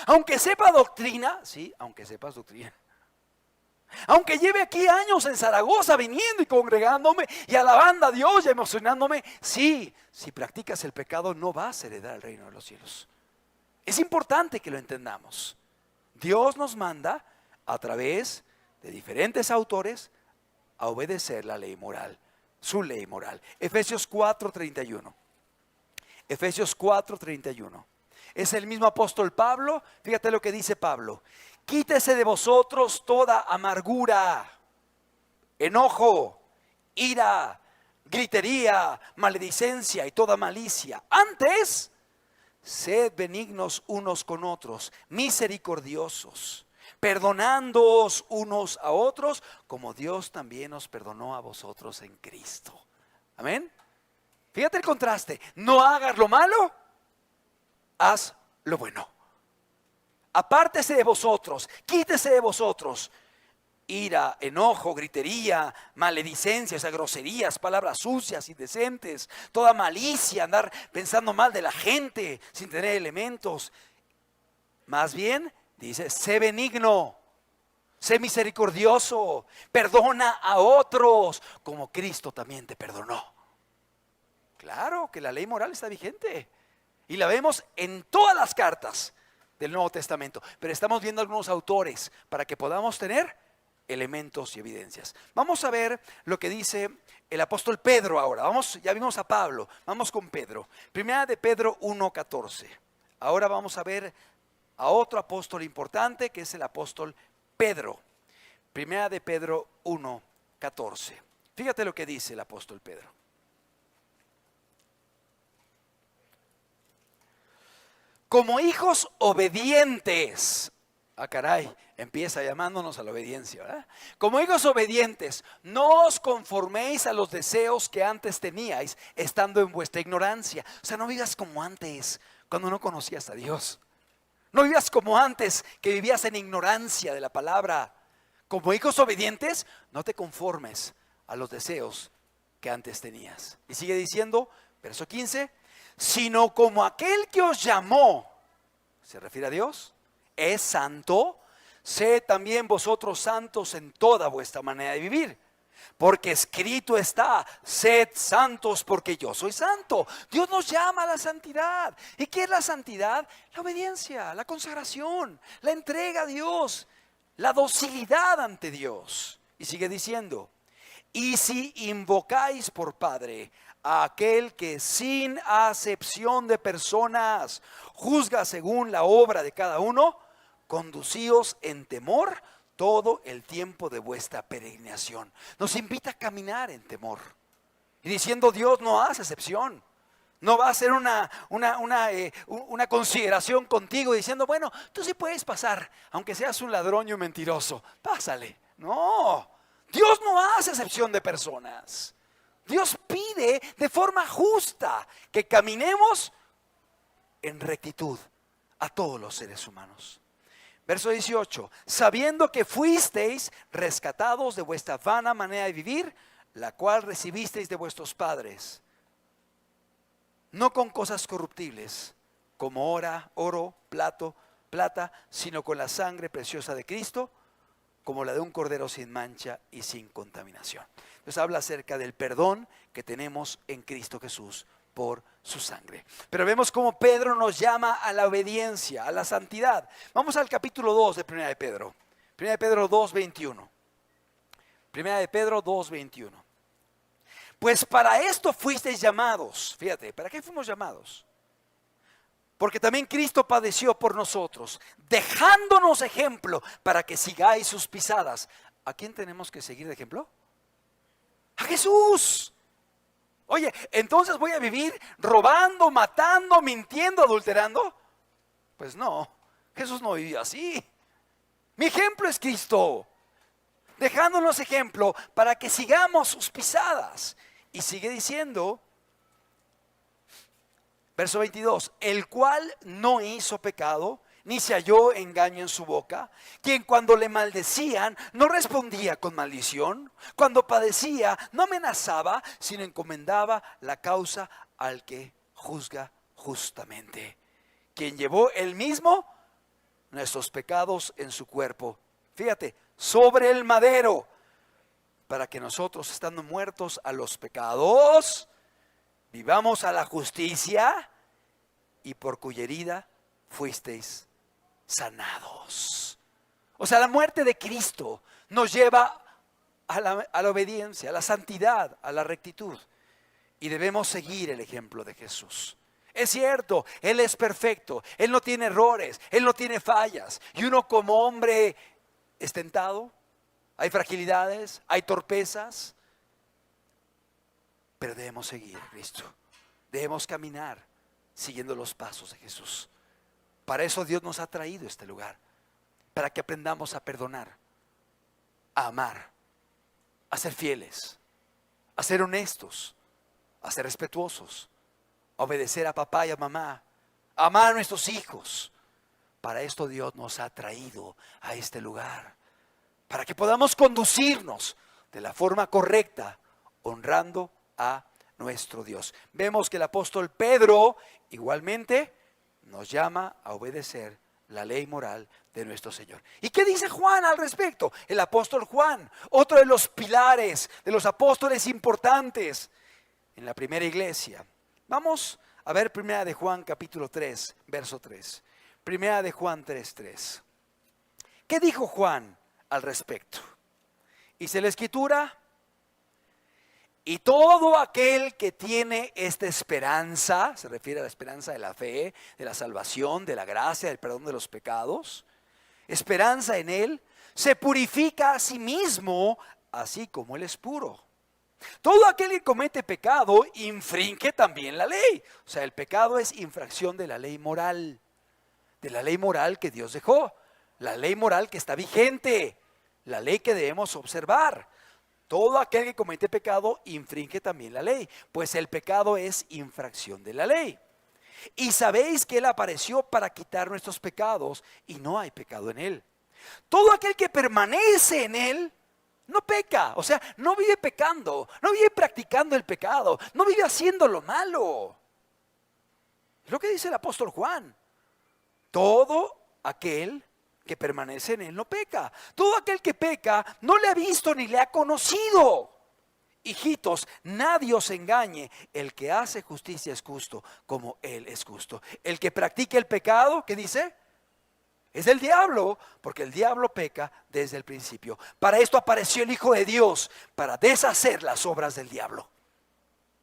Aunque sepa doctrina, sí, aunque sepas doctrina. Aunque lleve aquí años en Zaragoza viniendo y congregándome y alabando a Dios y emocionándome, sí, si practicas el pecado no vas a heredar el reino de los cielos. Es importante que lo entendamos. Dios nos manda a través de diferentes autores a obedecer la ley moral, su ley moral. Efesios 4:31. Efesios 4:31. Es el mismo apóstol Pablo. Fíjate lo que dice Pablo. Quítese de vosotros toda amargura, enojo, ira, gritería, maledicencia y toda malicia. Antes, sed benignos unos con otros, misericordiosos, perdonándoos unos a otros, como Dios también os perdonó a vosotros en Cristo. Amén. Fíjate el contraste. No hagas lo malo, haz lo bueno. Apártese de vosotros, quítese de vosotros ira, enojo, gritería, maledicencia, groserías, palabras sucias, indecentes, toda malicia, andar pensando mal de la gente sin tener elementos. Más bien, dice, sé benigno, sé misericordioso, perdona a otros como Cristo también te perdonó. Claro que la ley moral está vigente y la vemos en todas las cartas del Nuevo Testamento, pero estamos viendo algunos autores para que podamos tener elementos y evidencias. Vamos a ver lo que dice el apóstol Pedro ahora. Ya vimos a Pablo, vamos con Pedro. Primera de Pedro 1:14. Ahora vamos a ver a otro apóstol importante que es el apóstol Pedro. Primera de Pedro 1:14. Fíjate lo que dice el apóstol Pedro. Como hijos obedientes. Ah, caray, empieza llamándonos a la obediencia, ¿verdad? Como hijos obedientes, no os conforméis a los deseos que antes teníais, estando en vuestra ignorancia. O sea, no vivas como antes, cuando no conocías a Dios. No vivas como antes, que vivías en ignorancia de la palabra. Como hijos obedientes, no te conformes a los deseos que antes tenías. Y sigue diciendo, verso 15, sino como aquel que os llamó, se refiere a Dios, es santo, sed también vosotros santos en toda vuestra manera de vivir. Porque escrito está, sed santos porque yo soy santo. Dios nos llama a la santidad. ¿Y qué es la santidad? La obediencia, la consagración, la entrega a Dios, la docilidad ante Dios. Y sigue diciendo, y si invocáis por Padre a aquel que sin acepción de personas juzga según la obra de cada uno, conducíos en temor todo el tiempo de vuestra peregrinación. Nos invita a caminar en temor. Y diciendo, Dios no hace excepción. No va a hacer una consideración contigo diciendo, bueno, tú sí puedes pasar, aunque seas un ladrón y un mentiroso. Pásale. No, Dios no hace excepción de personas. Dios pide de forma justa que caminemos en rectitud a todos los seres humanos. Verso 18, sabiendo que fuisteis rescatados de vuestra vana manera de vivir, la cual recibisteis de vuestros padres, no con cosas corruptibles, como oro, plata, sino con la sangre preciosa de Cristo, como la de un cordero sin mancha y sin contaminación. Entonces habla acerca del perdón que tenemos en Cristo Jesús por su sangre. Pero vemos cómo Pedro nos llama a la obediencia, a la santidad. Vamos al capítulo 2 de Primera de Pedro. Primera de Pedro 2:21. Primera de Pedro 2:21. Pues para esto fuisteis llamados. Fíjate, ¿para qué fuimos llamados? Porque también Cristo padeció por nosotros, dejándonos ejemplo para que sigáis sus pisadas. ¿A quién tenemos que seguir de ejemplo? A Jesús. Oye, entonces voy a vivir robando, matando, mintiendo, adulterando. Pues no, Jesús no vivió así. Mi ejemplo es Cristo, dejándonos ejemplo para que sigamos sus pisadas. Y sigue diciendo, verso 22, el cual no hizo pecado, ni se halló engaño en su boca, quien cuando le maldecían no respondía con maldición, cuando padecía no amenazaba, sino encomendaba la causa al que juzga justamente, quien llevó él mismo nuestros pecados en su cuerpo, fíjate, sobre el madero, para que nosotros, estando muertos a los pecados, vivamos a la justicia, y por cuya herida fuisteis sanados. O sea, la muerte de Cristo nos lleva a la obediencia, a la santidad, a la rectitud. Y debemos seguir el ejemplo de Jesús. Es cierto, Él es perfecto, Él no tiene errores, Él no tiene fallas. Y uno como hombre es tentado, hay fragilidades, hay torpezas. Pero debemos seguir a Cristo. Debemos caminar siguiendo los pasos de Jesús. Para eso Dios nos ha traído a este lugar, para que aprendamos a perdonar, a amar, a ser fieles, a ser honestos, a ser respetuosos, a obedecer a papá y a mamá, a amar a nuestros hijos. Para esto Dios nos ha traído a este lugar, para que podamos conducirnos de la forma correcta, honrando a nuestro Dios. Vemos que el apóstol Pedro igualmente nos llama a obedecer la ley moral de nuestro Señor. ¿Y qué dice Juan al respecto? El apóstol Juan, otro de los pilares, de los apóstoles importantes en la primera iglesia. Vamos a ver primera de Juan capítulo 3, verso 3. Primera de Juan 3:3. ¿Qué dijo Juan al respecto? Dice la escritura: y todo aquel que tiene esta esperanza, se refiere a la esperanza de la fe, de la salvación, de la gracia, del perdón de los pecados, esperanza en Él, se purifica a sí mismo, así como Él es puro. Todo aquel que comete pecado infringe también la ley. O sea, el pecado es infracción de la ley moral que Dios dejó, la ley moral que está vigente, la ley que debemos observar. Todo aquel que comete pecado infringe también la ley, pues el pecado es infracción de la ley. Y sabéis que Él apareció para quitar nuestros pecados, y no hay pecado en Él. Todo aquel que permanece en Él no peca, o sea, no vive pecando, no vive practicando el pecado, no vive haciendo lo malo. Es lo que dice el apóstol Juan. Todo aquel que permanece en Él no peca. Todo aquel que peca no le ha visto ni le ha conocido. Hijitos, nadie os engañe. El que hace justicia es justo, como Él es justo. El que practica el pecado, ¿qué dice? Es del diablo, porque el diablo peca desde el principio. Para esto apareció el Hijo de Dios, para deshacer las obras del diablo.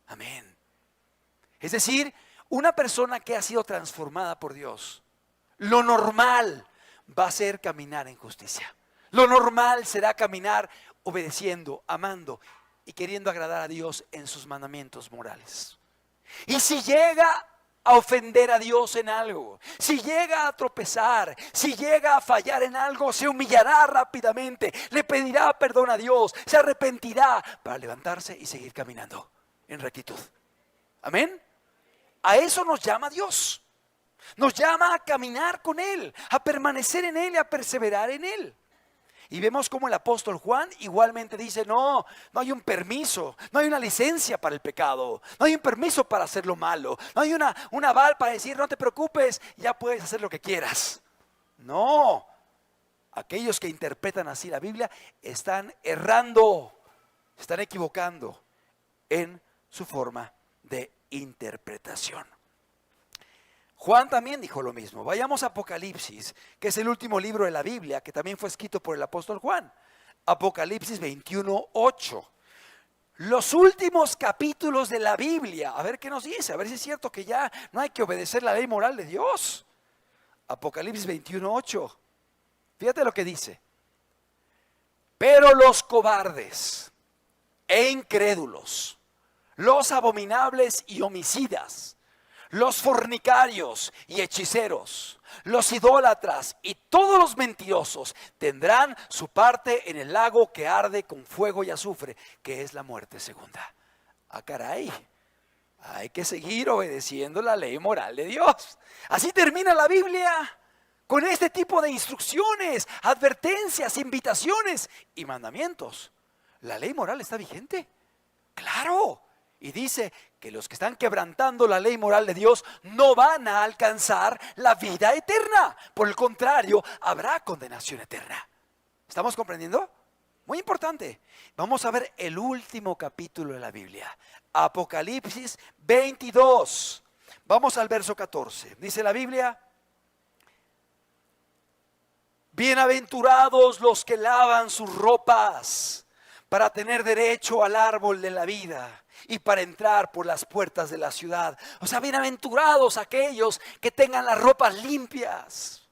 Amén. Es decir, una persona que ha sido transformada por Dios, lo normal va a ser caminar en justicia. Lo normal será caminar obedeciendo, amando y queriendo agradar a Dios en sus mandamientos morales. Y si llega a ofender a Dios en algo, si llega a tropezar, si llega a fallar en algo, se humillará rápidamente, le pedirá perdón a Dios, se arrepentirá para levantarse y seguir caminando en rectitud. Amén. A eso nos llama Dios. Nos llama a caminar con Él, a permanecer en Él y a perseverar en Él. Y vemos como el apóstol Juan igualmente dice: no hay un permiso, no hay una licencia para el pecado, no hay un permiso para hacer lo malo, no hay un aval para decir no te preocupes, ya puedes hacer lo que quieras. No, aquellos que interpretan así la Biblia están errando, están equivocando en su forma de interpretación. Juan también dijo lo mismo. Vayamos a Apocalipsis, que es el último libro de la Biblia, que también fue escrito por el apóstol Juan. Apocalipsis 21:8. Los últimos capítulos de la Biblia. A ver qué nos dice, a ver si es cierto que ya no hay que obedecer la ley moral de Dios. Apocalipsis 21:8. Fíjate lo que dice. Pero los cobardes e incrédulos, los abominables y homicidas, los fornicarios y hechiceros, los idólatras y todos los mentirosos tendrán su parte en el lago que arde con fuego y azufre, que es la muerte segunda. Ah, caray, hay que seguir obedeciendo la ley moral de Dios. Así termina la Biblia. con este tipo de instrucciones, advertencias, invitaciones y mandamientos, ¿la ley moral está vigente? Claro. Y dice que los que están quebrantando la ley moral de Dios no van a alcanzar la vida eterna. Por el contrario, habrá condenación eterna. ¿Estamos comprendiendo? Muy importante. Vamos a ver el último capítulo de la Biblia. Apocalipsis 22. Vamos al verso 14. Dice la Biblia: bienaventurados los que lavan sus ropas para tener derecho al árbol de la vida y para entrar por las puertas de la ciudad. O sea, bienaventurados aquellos que tengan las ropas limpias.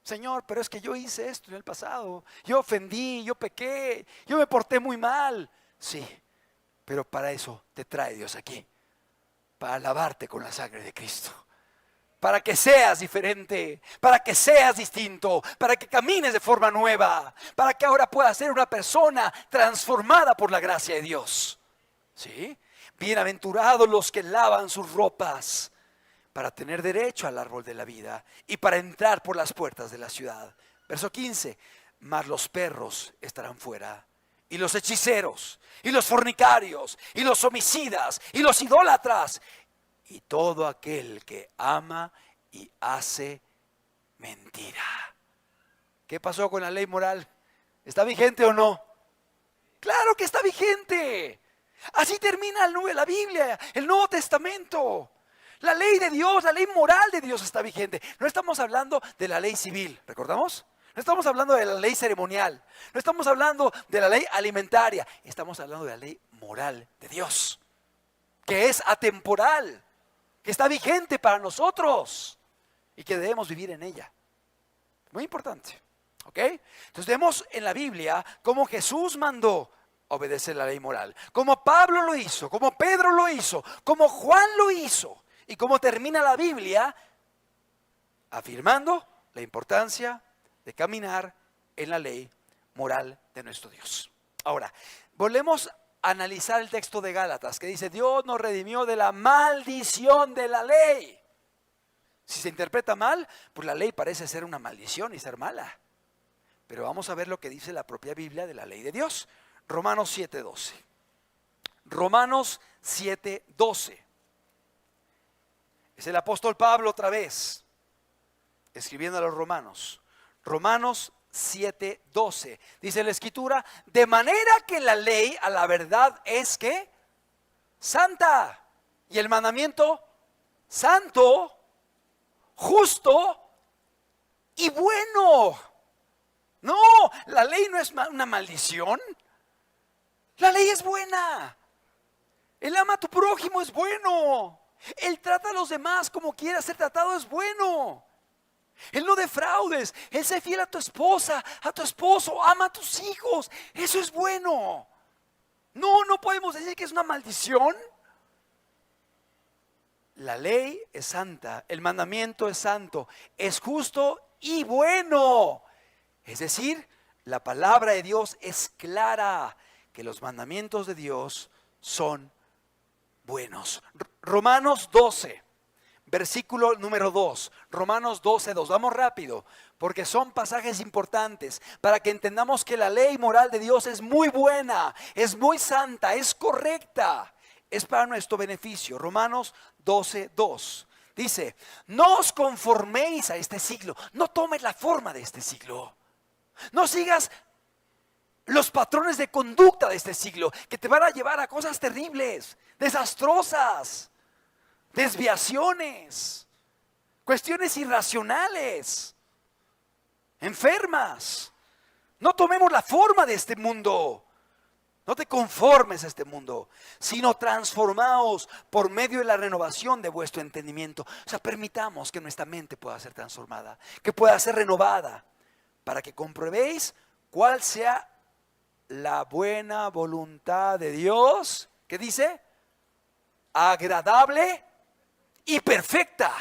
Señor, pero es que yo hice esto en el pasado. Yo ofendí, yo pequé, yo me porté muy mal. Sí, pero para eso te trae Dios aquí. Para lavarte con la sangre de Cristo. Para que seas diferente, para que seas distinto, para que camines de forma nueva, para que ahora puedas ser una persona transformada por la gracia de Dios. ¿Sí? Bienaventurados los que lavan sus ropas para tener derecho al árbol de la vida y para entrar por las puertas de la ciudad. Verso 15, mas los perros estarán fuera, y los hechiceros, y los fornicarios, y los homicidas, y los idólatras, y todo aquel que ama y hace mentira. ¿Qué pasó con la ley moral? ¿Está vigente o no? Claro que está vigente. Así termina la Biblia, el Nuevo Testamento. La ley de Dios, la ley moral de Dios está vigente. No estamos hablando de la ley civil, ¿recordamos? No estamos hablando de la ley ceremonial. No estamos hablando de la ley alimentaria. Estamos hablando de la ley moral de Dios, que es atemporal, que está vigente para nosotros y que debemos vivir en ella. Muy importante. ¿Ok? Entonces vemos en la Biblia cómo Jesús mandó obedecer la ley moral, como Pablo lo hizo, como Pedro lo hizo, como Juan lo hizo, y cómo termina la Biblia afirmando la importancia de caminar en la ley moral de nuestro Dios. Ahora, volvemos a analizar el texto de Gálatas que dice: Dios nos redimió de la maldición de la ley. Si se interpreta mal, pues la ley parece ser una maldición y ser mala. Pero vamos a ver lo que dice la propia Biblia de la ley de Dios. Romanos 7:12. Romanos 7:12. Es el apóstol Pablo otra vez, escribiendo a los romanos. Romanos 7:12. Dice la Escritura: de manera que la ley a la verdad es que santa, y el mandamiento santo, justo y bueno. No, la ley no es una maldición. La ley es buena. El ama a tu prójimo es bueno. El trata a los demás como quiera ser tratado es bueno. El no defraudes, el ser fiel a tu esposa, a tu esposo, ama a tus hijos. Eso es bueno. No podemos decir que es una maldición. La ley es santa, el mandamiento es santo, es justo y bueno. Es decir, la palabra de Dios es clara, que los mandamientos de Dios son buenos. Romanos 12, versículo número 2. Romanos 12:2. Vamos rápido, porque son pasajes importantes para que entendamos que la ley moral de Dios es muy buena, es muy santa, es correcta, es para nuestro beneficio. Romanos 12:2. Dice: no os conforméis a este siglo, no tomes la forma de este siglo. No sigas los patrones de conducta de este siglo que te van a llevar a cosas terribles, desastrosas, desviaciones, cuestiones irracionales, enfermas. No tomemos la forma de este mundo. No te conformes a este mundo, sino transformaos por medio de la renovación de vuestro entendimiento. O sea, permitamos que nuestra mente pueda ser transformada, que pueda ser renovada, para que comprobéis cuál sea la buena voluntad de Dios. ¿Qué dice? Agradable y perfecta.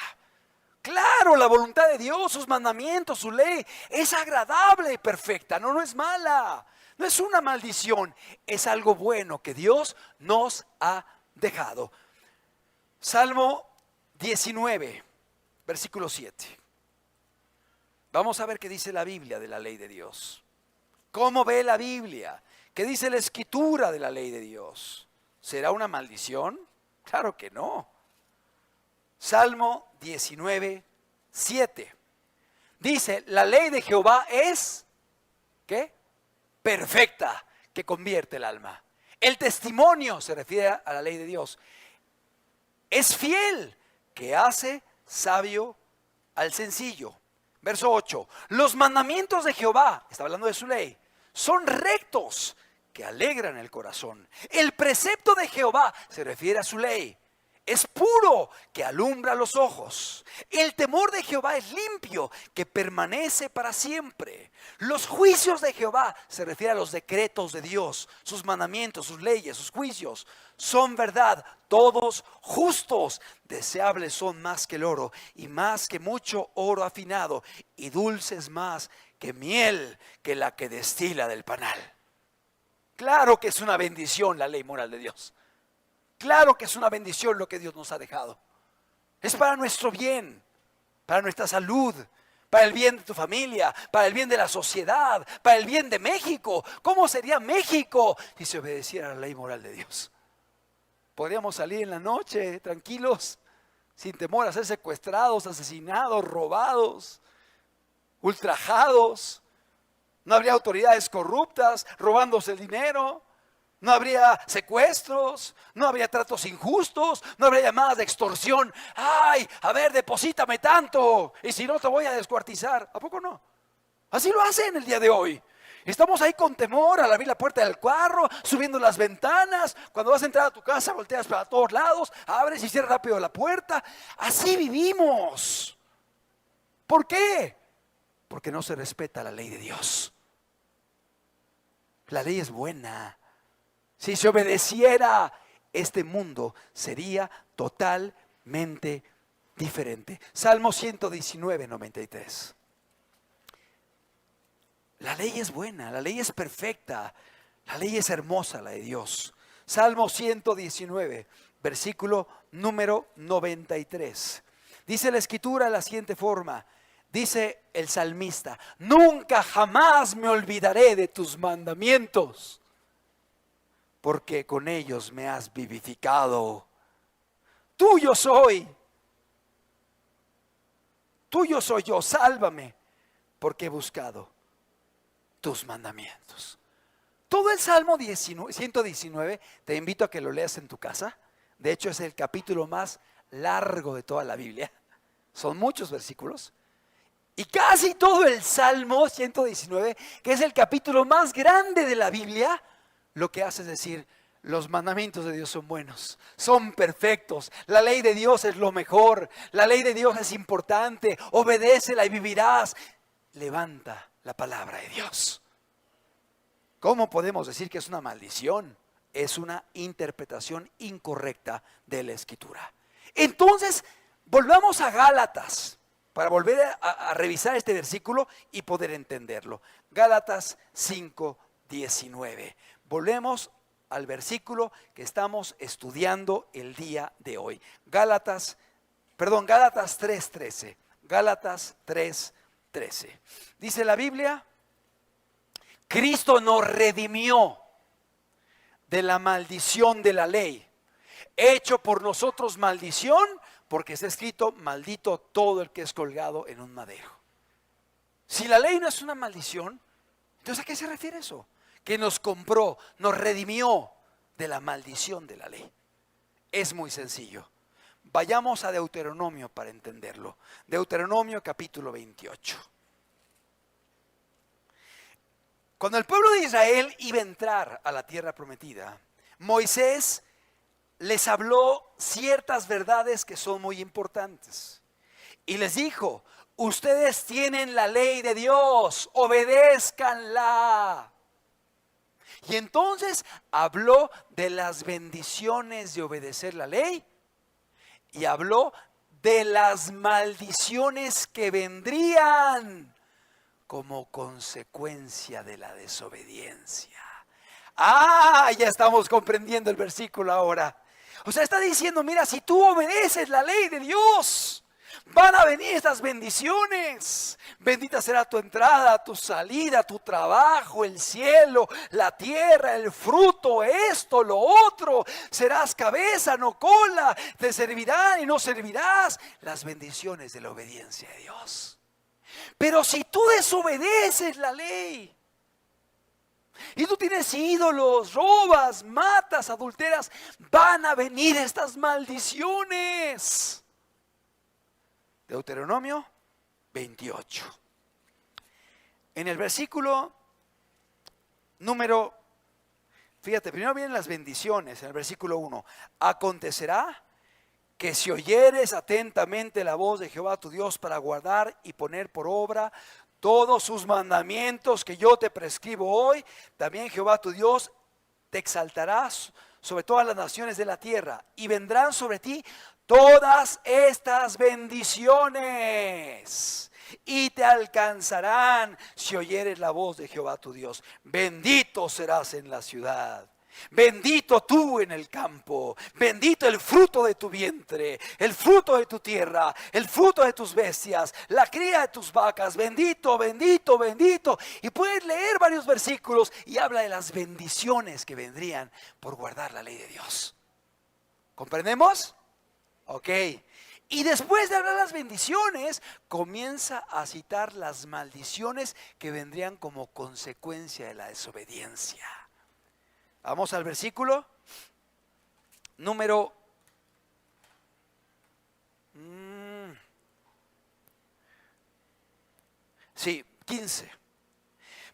Claro, la voluntad de Dios, sus mandamientos, su ley, es agradable y perfecta. No es mala. No es una maldición. Es algo bueno que Dios nos ha dejado. Salmo 19, versículo 7. Vamos a ver qué dice la Biblia de la ley de Dios. ¿Cómo ve la Biblia? ¿Qué dice la Escritura de la ley de Dios? ¿Será una maldición? Claro que no. Salmo 19, 7. Dice, la ley de Jehová es, ¿qué? Perfecta, que convierte el alma. El testimonio, se refiere a la ley de Dios, es fiel, que hace sabio al sencillo. Verso 8, los mandamientos de Jehová, está hablando de su ley, son rectos, que alegran el corazón. El precepto de Jehová, se refiere a su ley, es puro, que alumbra los ojos. El temor de Jehová es limpio, que permanece para siempre. Los juicios de Jehová, se refiere a los decretos de Dios, sus mandamientos, sus leyes, sus juicios, son verdad, todos justos. Deseables son más que el oro, y más que mucho oro afinado, y dulces más que miel, que la que destila del panal. Claro que es una bendición la ley moral de Dios. Claro que es una bendición lo que Dios nos ha dejado. Es para nuestro bien, para nuestra salud, para el bien de tu familia, para el bien de la sociedad, para el bien de México. ¿Cómo sería México si se obedeciera a la ley moral de Dios? Podríamos salir en la noche tranquilos, sin temor a ser secuestrados, asesinados, robados, ultrajados. No habría autoridades corruptas robándose el dinero. No habría secuestros, no habría tratos injustos, no habría llamadas de extorsión. Ay, a ver, deposítame tanto, y si no te voy a descuartizar. ¿A poco no? Así lo hacen el día de hoy. Estamos ahí con temor al abrir la puerta del carro, subiendo las ventanas. Cuando vas a entrar a tu casa, volteas para todos lados, abres y cierras rápido la puerta. Así vivimos. ¿Por qué? Porque no se respeta la ley de Dios. La ley es buena. Si se obedeciera, este mundo sería totalmente diferente. Salmo 119, 93. La ley es buena, la ley es perfecta, la ley es hermosa, la de Dios. Salmo 119, versículo número 93. Dice la Escritura de la siguiente forma. Dice el salmista, nunca jamás me olvidaré de tus mandamientos, porque con ellos me has vivificado. Tuyo soy yo, sálvame, porque he buscado tus mandamientos. Todo el Salmo 119, te invito a que lo leas en tu casa. De hecho, es el capítulo más largo de toda la Biblia. Son muchos versículos. Y casi todo el Salmo 119, que es el capítulo más grande de la Biblia, lo que hace es decir, los mandamientos de Dios son buenos, son perfectos, la ley de Dios es lo mejor, la ley de Dios es importante, obedécela y vivirás. Levanta la palabra de Dios. ¿Cómo podemos decir que es una maldición? Es una interpretación incorrecta de la Escritura. Entonces, volvamos a Gálatas, para volver a revisar este versículo y poder entenderlo. Gálatas 5:19. Volvemos al versículo que estamos estudiando el día de hoy. Gálatas 3:13. Gálatas 3:13. Dice la Biblia, Cristo nos redimió de la maldición de la ley, hecho por nosotros maldición, porque está escrito, maldito todo el que es colgado en un madero. Si la ley no es una maldición, entonces ¿a qué se refiere eso? Que nos compró, nos redimió de la maldición de la ley. Es muy sencillo. Vayamos a Deuteronomio para entenderlo. Deuteronomio capítulo 28. Cuando el pueblo de Israel iba a entrar a la tierra prometida, Moisés les habló ciertas verdades que son muy importantes. Y les dijo, ustedes tienen la ley de Dios, obedézcanla. Y entonces habló de las bendiciones de obedecer la ley y habló de las maldiciones que vendrían como consecuencia de la desobediencia. Ya estamos comprendiendo el versículo ahora. O sea, está diciendo, mira, si tú obedeces la ley de Dios, Van a venir estas bendiciones. Bendita será tu entrada, tu salida, tu trabajo, el cielo, la tierra, el fruto, esto, lo otro. Serás cabeza, no cola. Te servirán y no servirás. Las bendiciones de la obediencia de Dios. Pero si tú desobedeces la ley, y tú tienes ídolos, robas, matas, adulteras, van a venir estas maldiciones. Deuteronomio 28. En el versículo número, fíjate, primero vienen las bendiciones en el versículo 1. Acontecerá que si oyeres atentamente la voz de Jehová tu Dios para guardar y poner por obra todos sus mandamientos que yo te prescribo hoy, también Jehová tu Dios te exaltará sobre todas las naciones de la tierra y vendrán sobre ti todas estas bendiciones y te alcanzarán si oyeres la voz de Jehová tu Dios. Bendito serás en la ciudad. Bendito tú en el campo, bendito el fruto de tu vientre, el fruto de tu tierra, el fruto de tus bestias, la cría de tus vacas, bendito, bendito, bendito. Y puedes leer varios versículos y habla de las bendiciones que vendrían por guardar la ley de Dios. ¿Comprendemos? Ok. Y después de hablar de las bendiciones, comienza a citar las maldiciones que vendrían como consecuencia de la desobediencia. Vamos al versículo número 15.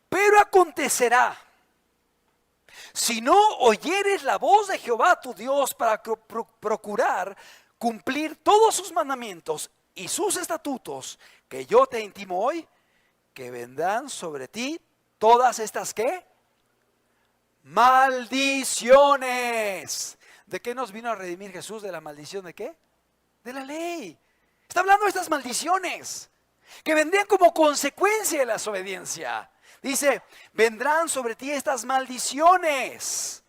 Pero acontecerá, si no oyeres la voz de Jehová tu Dios para procurar cumplir todos sus mandamientos y sus estatutos que yo te intimo hoy, que vendrán sobre ti todas estas ¿qué? Maldiciones. ¿De qué nos vino a redimir Jesús? ¿De la maldición de qué? De la ley. Está hablando de estas maldiciones que vendrían como consecuencia de la desobediencia. Dice, vendrán sobre ti estas maldiciones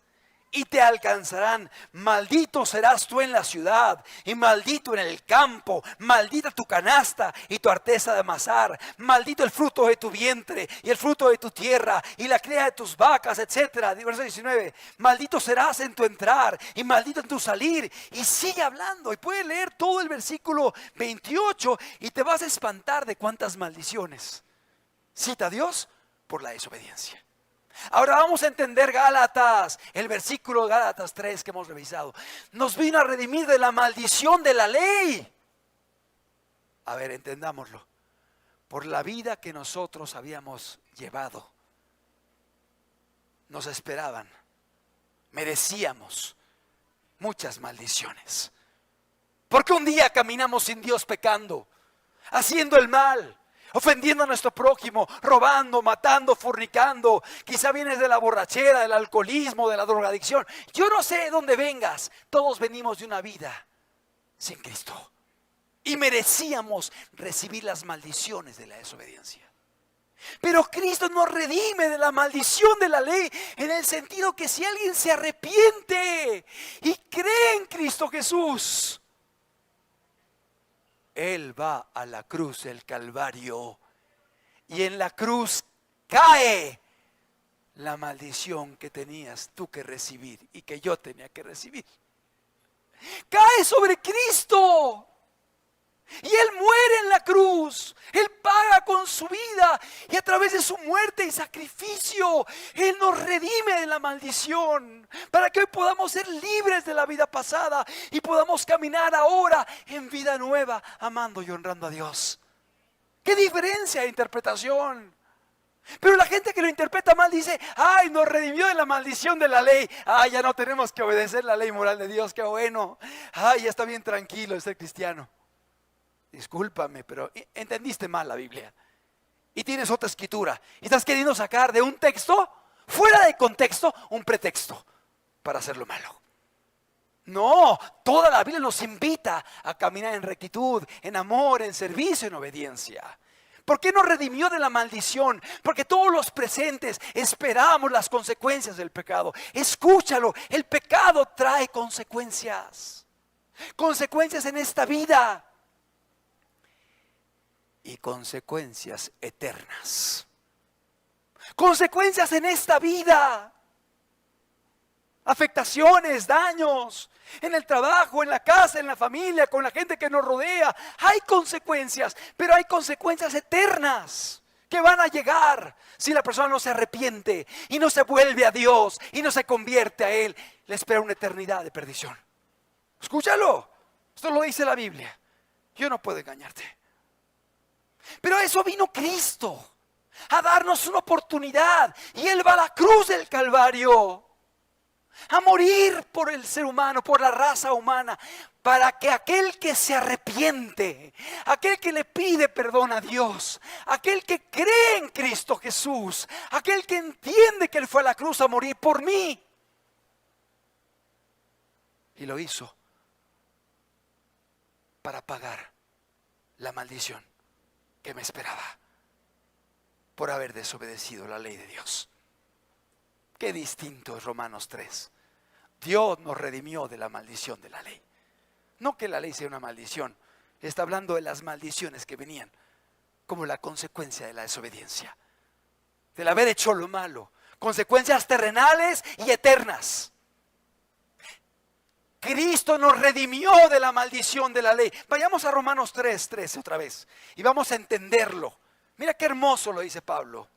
y te alcanzarán. Maldito serás tú en la ciudad y maldito en el campo. Maldita tu canasta y tu arteza de amasar. Maldito el fruto de tu vientre y el fruto de tu tierra y la cría de tus vacas, etcétera. Verso 19. Maldito serás en tu entrar y maldito en tu salir. Y sigue hablando. Y puedes leer todo el versículo 28 y te vas a espantar de cuántas maldiciones cita Dios por la desobediencia. Ahora vamos a entender Gálatas, el versículo de Gálatas 3 que hemos revisado. Nos vino a redimir de la maldición de la ley. A ver, entendámoslo. Por la vida que nosotros habíamos llevado, nos esperaban, merecíamos muchas maldiciones. Porque un día caminamos sin Dios pecando, haciendo el mal, ofendiendo a nuestro prójimo, robando, matando, fornicando. Quizá vienes de la borrachera, del alcoholismo, de la drogadicción. Yo no sé de dónde vengas. Todos venimos de una vida sin Cristo. Y merecíamos recibir las maldiciones de la desobediencia. Pero Cristo nos redime de la maldición de la ley, en el sentido que si alguien se arrepiente y cree en Cristo Jesús, Él va a la cruz del Calvario y en la cruz cae la maldición que tenías tú que recibir y que yo tenía que recibir. Cae sobre Cristo y Él muere en la cruz. Él paga con su vida y a través de su muerte y sacrificio Él nos redime de la maldición para que hoy podamos ser libres de la vida pasada y podamos caminar ahora en vida nueva, amando y honrando a Dios. ¿Qué diferencia de interpretación? Pero la gente que lo interpreta mal dice, ay, nos redimió de la maldición de la ley. Ay, ya no tenemos que obedecer la ley moral de Dios, qué bueno. Ay, ya está bien tranquilo de ser cristiano. Discúlpame, pero entendiste mal la Biblia. Y tienes otra escritura. Y estás queriendo sacar de un texto, fuera de contexto, un pretexto para hacer lo malo. No, toda la Biblia nos invita a caminar en rectitud, en amor, en servicio, en obediencia. ¿Por qué nos redimió de la maldición? Porque todos los presentes esperamos las consecuencias del pecado. Escúchalo, el pecado trae consecuencias. Consecuencias en esta vida. y consecuencias eternas. Consecuencias en esta vida. Afectaciones, daños, en el trabajo, en la casa, en la familia, con la gente que nos rodea. Hay consecuencias, pero hay consecuencias eternas que van a llegar si la persona no se arrepiente y no se vuelve a Dios y no se convierte a Él. Le espera una eternidad de perdición. Escúchalo, esto lo dice la Biblia. Yo no puedo engañarte. Pero a eso vino Cristo, a darnos una oportunidad. Y Él va a la cruz del Calvario a morir por el ser humano, por la raza humana, para que aquel que se arrepiente, aquel que le pide perdón a Dios, aquel que cree en Cristo Jesús, aquel que entiende que Él fue a la cruz a morir por mí, y lo hizo para pagar la maldición que me esperaba por haber desobedecido la ley de Dios. Qué distinto es Romanos 3. Dios nos redimió de la maldición de la ley. No que la ley sea una maldición. Está hablando de las maldiciones que venían como la consecuencia de la desobediencia, del haber hecho lo malo. Consecuencias terrenales y eternas. Cristo nos redimió de la maldición de la ley. Vayamos a Romanos 3:13 otra vez y vamos a entenderlo. Mira qué hermoso lo dice Pablo.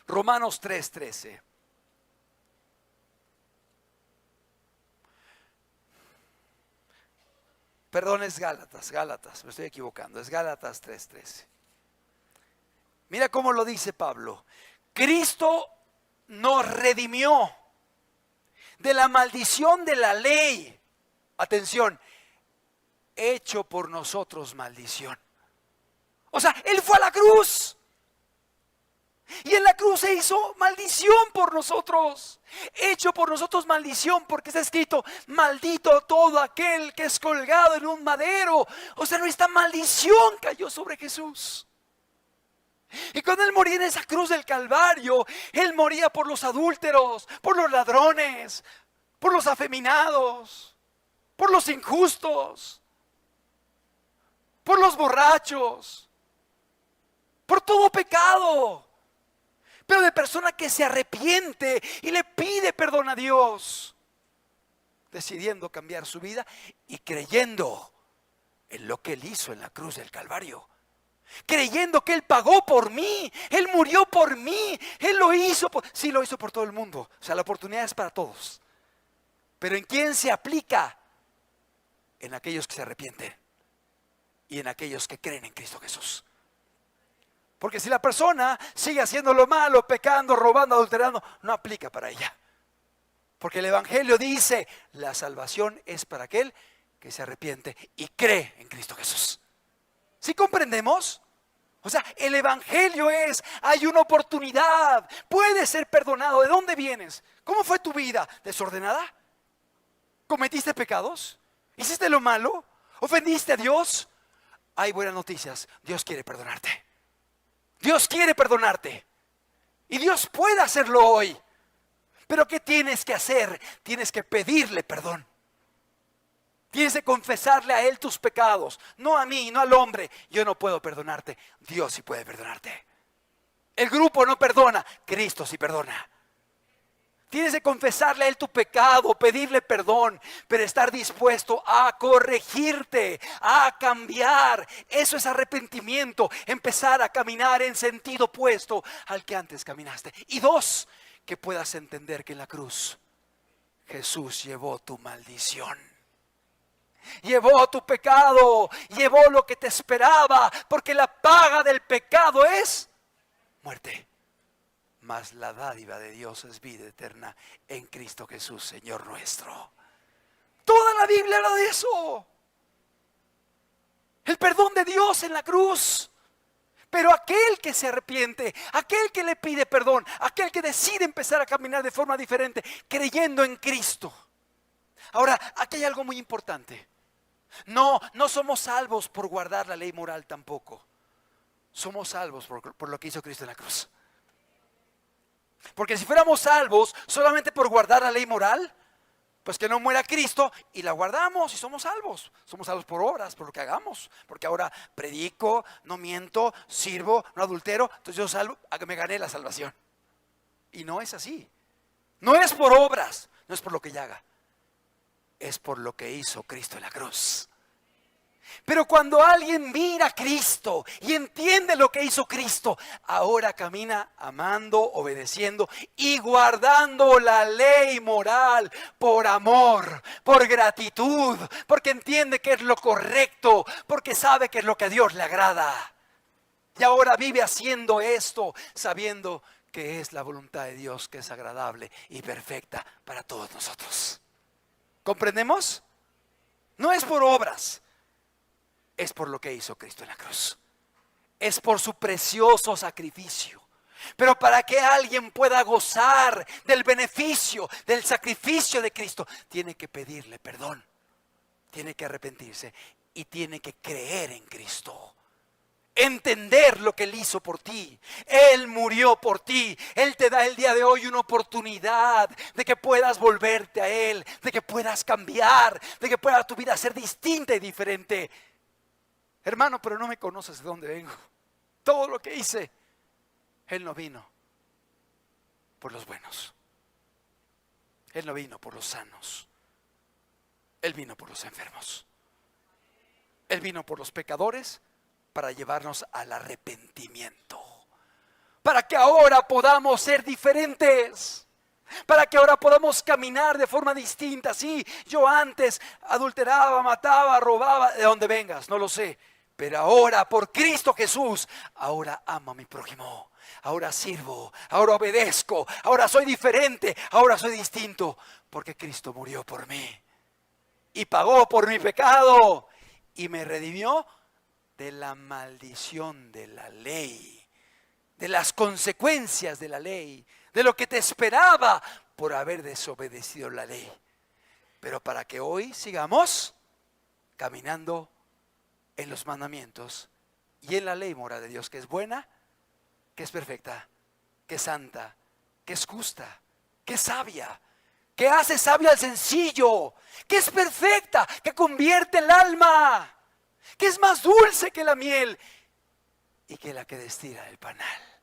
Romanos 3:13. Perdón, es Gálatas, me estoy equivocando, es Gálatas 3:13. Mira cómo lo dice Pablo. Cristo nos redimió de la maldición de la ley. Atención, hecho por nosotros maldición. O sea, Él fue a la cruz. Y en la cruz se hizo maldición por nosotros. Hecho por nosotros maldición, porque está escrito: maldito todo aquel que es colgado en un madero. O sea, nuestra maldición cayó sobre Jesús. Y cuando Él moría en esa cruz del Calvario, Él moría por los adúlteros, por los ladrones, por los afeminados, por los injustos, por los borrachos, por todo pecado. Pero de persona que se arrepiente y le pide perdón a Dios, decidiendo cambiar su vida y creyendo en lo que Él hizo en la cruz del Calvario. Creyendo que Él pagó por mí, Él murió por mí, Él lo hizo, sí lo hizo por todo el mundo. O sea, la oportunidad es para todos. Pero ¿en quién se aplica? En aquellos que se arrepienten y en aquellos que creen en Cristo Jesús. Porque si la persona sigue haciendo lo malo, pecando, robando, adulterando, no aplica para ella. Porque el Evangelio dice: la salvación es para aquel que se arrepiente y cree en Cristo Jesús. ¿Sí comprendemos? O sea, el Evangelio es: hay una oportunidad, puedes ser perdonado. ¿De dónde vienes? ¿Cómo fue tu vida? ¿Desordenada? ¿Cometiste pecados? ¿Hiciste lo malo? ¿Ofendiste a Dios? Hay buenas noticias, Dios quiere perdonarte. Dios quiere perdonarte. Y Dios puede hacerlo hoy. Pero ¿qué tienes que hacer? Tienes que pedirle perdón. Tienes que confesarle a Él tus pecados. No a mí, no al hombre. Yo no puedo perdonarte. Dios sí puede perdonarte. El grupo no perdona. Cristo sí perdona. Tienes que confesarle a Él tu pecado, pedirle perdón, pero estar dispuesto a corregirte, a cambiar. Eso es arrepentimiento, empezar a caminar en sentido opuesto al que antes caminaste. Y dos, que puedas entender que en la cruz Jesús llevó tu maldición. Llevó tu pecado, llevó lo que te esperaba, porque la paga del pecado es muerte. Mas la dádiva de Dios es vida eterna en Cristo Jesús, Señor nuestro. Toda la Biblia habla de eso. El perdón de Dios en la cruz. Pero aquel que se arrepiente, aquel que le pide perdón, aquel que decide empezar a caminar de forma diferente, creyendo en Cristo. Ahora, aquí hay algo muy importante. No somos salvos por guardar la ley moral tampoco. Somos salvos por lo que hizo Cristo en la cruz. Porque si fuéramos salvos solamente por guardar la ley moral, Pues que no muera Cristo y la guardamos y somos salvos. Somos salvos por obras, por lo que hagamos. Porque ahora predico, no miento, sirvo, no adultero. Entonces yo salvo, me gané la salvación. Y no es así. No es por obras, no es por lo que yo haga. Es por lo que hizo Cristo en la cruz. Pero cuando alguien mira a Cristo y entiende lo que hizo Cristo, ahora camina amando, obedeciendo y guardando la ley moral por amor, por gratitud, porque entiende que es lo correcto, porque sabe que es lo que a Dios le agrada. Y ahora vive haciendo esto, sabiendo que es la voluntad de Dios, que es agradable y perfecta para todos nosotros. ¿Comprendemos? No es por obras. Es por lo que hizo Cristo en la cruz. Es por su precioso sacrificio. Pero para que alguien pueda gozar del beneficio, del sacrificio de Cristo, tiene que pedirle perdón. Tiene que arrepentirse y tiene que creer en Cristo. Entender lo que Él hizo por ti. Él murió por ti. Él te da el día de hoy una oportunidad de que puedas volverte a Él, de que puedas cambiar, de que pueda tu vida ser distinta y diferente. Hermano, pero no me conoces de dónde vengo. Todo lo que hice, Él no vino por los buenos. Él no vino por los sanos. Él vino por los enfermos. Él vino por los pecadores para llevarnos al arrepentimiento. Para que ahora podamos ser diferentes. Para que ahora podamos caminar de forma distinta. Sí, yo antes adulteraba, mataba, robaba, de donde vengas, no lo sé. Pero ahora por Cristo Jesús, ahora amo a mi prójimo. Ahora sirvo, ahora obedezco, ahora soy diferente, ahora soy distinto. Porque Cristo murió por mí. Y pagó por mi pecado. Y me redimió de la maldición de la ley. De las consecuencias de la ley. De lo que te esperaba por haber desobedecido la ley. Pero para que hoy sigamos caminando en los mandamientos y en la ley moral de Dios, que es buena, que es perfecta, que es santa, que es justa, que es sabia, que hace sabio al sencillo, que es perfecta, que convierte el alma, que es más dulce que la miel y que la que destila el panal.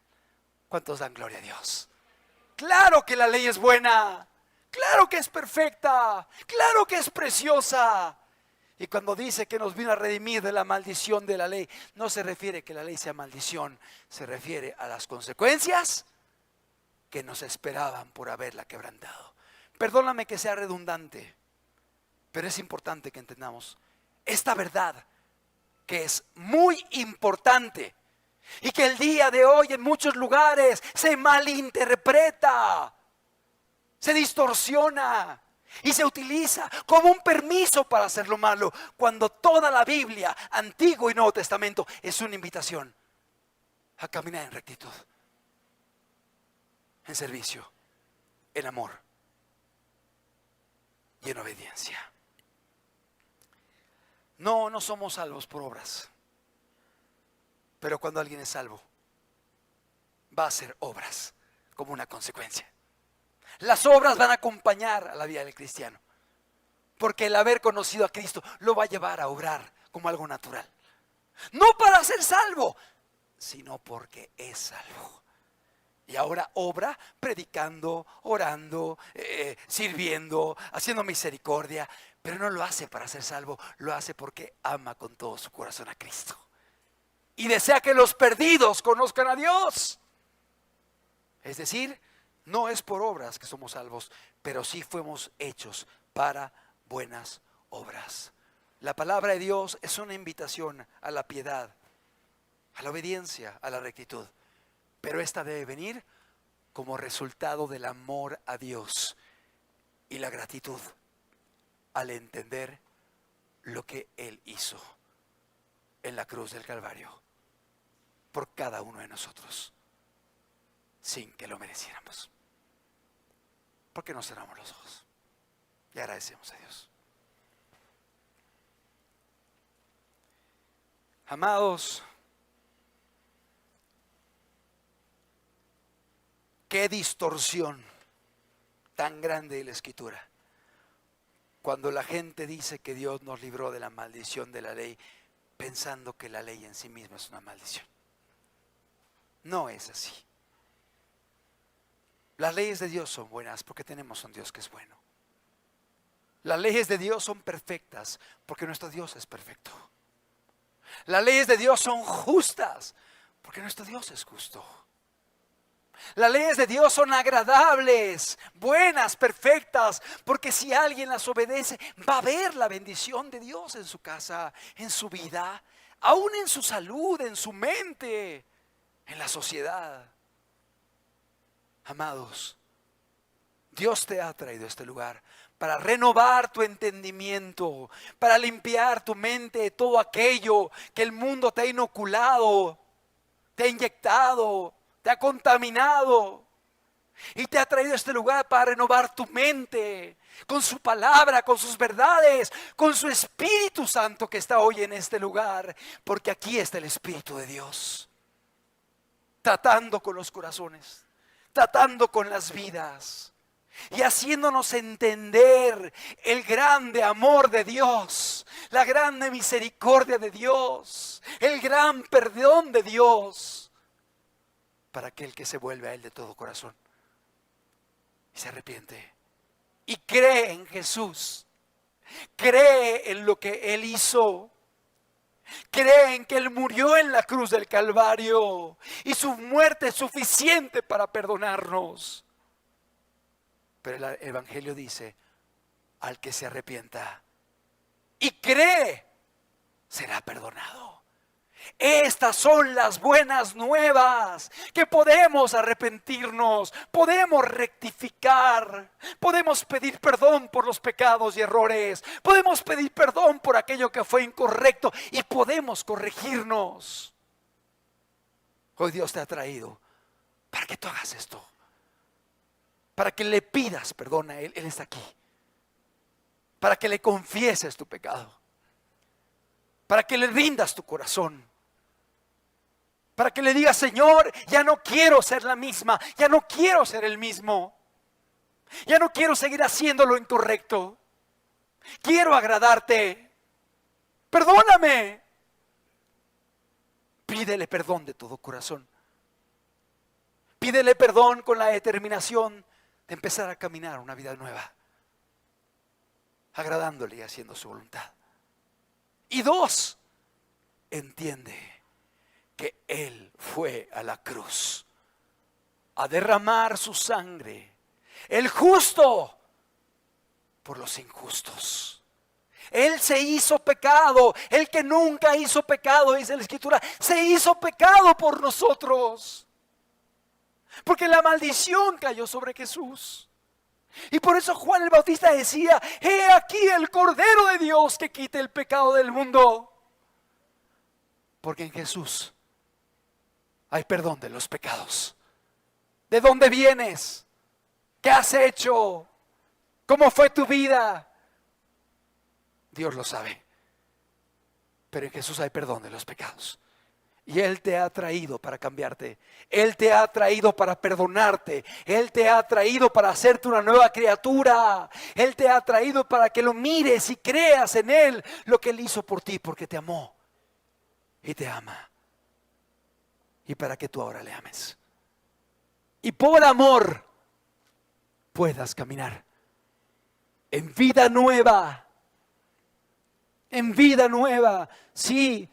¿Cuántos dan gloria a Dios? Claro que la ley es buena, claro que es perfecta, claro que es preciosa. Y cuando dice que nos vino a redimir de la maldición de la ley, no se refiere que la ley sea maldición, se refiere a las consecuencias que nos esperaban por haberla quebrantado. Perdóname que sea redundante, pero es importante que entendamos esta verdad que es muy importante y que el día de hoy en muchos lugares se malinterpreta, se distorsiona y se utiliza como un permiso para hacer lo malo, cuando toda la Biblia, Antiguo y Nuevo Testamento, es una invitación a caminar en rectitud, en servicio, en amor y en obediencia. No somos salvos por obras, pero cuando alguien es salvo, va a hacer obras como una consecuencia. Las obras van a acompañar a la vida del cristiano, porque el haber conocido a Cristo lo va a llevar a obrar como algo natural. No para ser salvo, sino porque es salvo. Y ahora obra predicando, orando, sirviendo, haciendo misericordia, pero no lo hace para ser salvo, lo hace porque ama con todo su corazón a Cristo. Y desea que los perdidos conozcan a Dios. Es decir, no es por obras que somos salvos, pero sí fuimos hechos para buenas obras. La palabra de Dios es una invitación a la piedad, a la obediencia, a la rectitud. Pero esta debe venir como resultado del amor a Dios y la gratitud al entender lo que Él hizo en la cruz del Calvario por cada uno de nosotros, sin que lo mereciéramos. ¿Por qué no cerramos los ojos y agradecemos a Dios? Amados, qué distorsión tan grande de la Escritura Cuando la gente dice que Dios nos libró de la maldición de la ley, pensando que la ley en sí misma es una maldición. No es así. Las leyes de Dios son buenas porque tenemos un Dios que es bueno. Las leyes de Dios son perfectas porque nuestro Dios es perfecto. Las leyes de Dios son justas porque nuestro Dios es justo. Las leyes de Dios son agradables, buenas, perfectas, porque si alguien las obedece, va a ver la bendición de Dios en su casa, en su vida, aún en su salud, en su mente, en la sociedad. Amados, Dios te ha traído a este lugar para renovar tu entendimiento, para limpiar tu mente de todo aquello que el mundo te ha inoculado, te ha inyectado, te ha contaminado. Y te ha traído a este lugar para renovar tu mente con su palabra, con sus verdades, con su Espíritu Santo que está hoy en este lugar. Porque aquí está el Espíritu de Dios, tratando con los corazones, tratando con las vidas y haciéndonos entender el grande amor de Dios, la grande misericordia de Dios, el gran perdón de Dios para aquel que se vuelve a Él de todo corazón y se arrepiente y cree en Jesús, cree en lo que Él hizo. Creen que Él murió en la cruz del Calvario y su muerte es suficiente para perdonarnos. Pero el Evangelio dice: al que se arrepienta y cree, será perdonado. Estas son las buenas nuevas, que podemos arrepentirnos, podemos rectificar, podemos pedir perdón por los pecados y errores, podemos pedir perdón por aquello que fue incorrecto y podemos corregirnos. Hoy Dios te ha traído para que tú hagas esto, para que le pidas perdón a Él. Él está aquí, para que le confieses tu pecado, para que le rindas tu corazón, para que le digas: Señor, ya no quiero ser la misma, ya no quiero ser el mismo, ya no quiero seguir haciendo lo incorrecto, quiero agradarte, perdóname. Pídele perdón de todo corazón, pídele perdón con la determinación de empezar a caminar una vida nueva, agradándole y haciendo su voluntad. Y dos, entiende que Él fue a la cruz a derramar su sangre, el justo por los injustos. Él se hizo pecado, el que nunca hizo pecado, dice la Escritura, se hizo pecado por nosotros, porque la maldición cayó sobre Jesús. Y por eso Juan el Bautista decía: he aquí el Cordero de Dios que quita el pecado del mundo. Porque en Jesús hay perdón de los pecados. ¿De dónde vienes? ¿Qué has hecho? ¿Cómo fue tu vida? Dios lo sabe. Pero en Jesús hay perdón de los pecados. Y Él te ha traído para cambiarte. Él te ha traído para perdonarte. Él te ha traído para hacerte una nueva criatura. Él te ha traído para que lo mires y creas en Él lo que Él hizo por ti, porque te amó y te ama. Y para que tú ahora le ames. Y por amor puedas caminar en vida nueva. En vida nueva. Sí,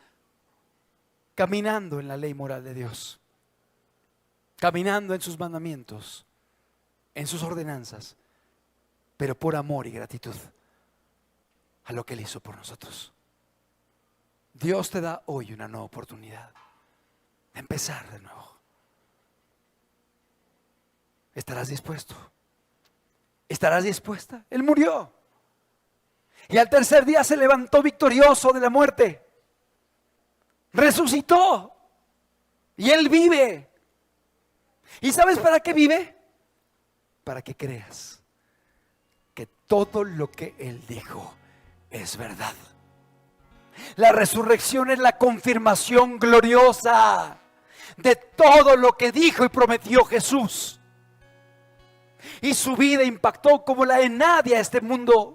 caminando en la ley moral de Dios. Caminando en sus mandamientos, en sus ordenanzas, pero por amor y gratitud a lo que Él hizo por nosotros. Dios te da hoy una nueva oportunidad de empezar de nuevo. ¿Estarás dispuesto? ¿Estarás dispuesta? Él murió y al tercer día se levantó victorioso de la muerte. Resucitó y Él vive. ¿Y sabes para qué vive? Para que creas que todo lo que Él dijo es verdad. La resurrección es la confirmación gloriosa de todo lo que dijo y prometió Jesús. Y su vida impactó como la de nadie a este mundo.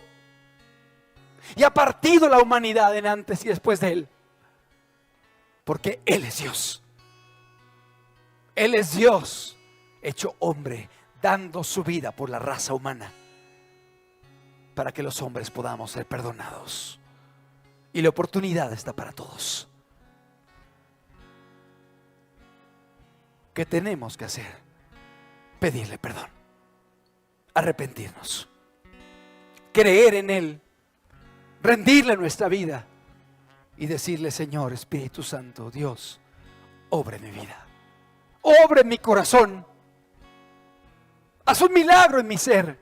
y ha partido la humanidad en antes y después de Él. Porque Él es Dios. Él es Dios hecho hombre, dando su vida por la raza humana para que los hombres podamos ser perdonados. Y la oportunidad está para todos. ¿Qué tenemos que hacer? Pedirle perdón, arrepentirnos, creer en Él, rendirle nuestra vida y decirle: Señor Espíritu Santo, Dios, obra en mi vida, obra en mi corazón, haz un milagro en mi ser.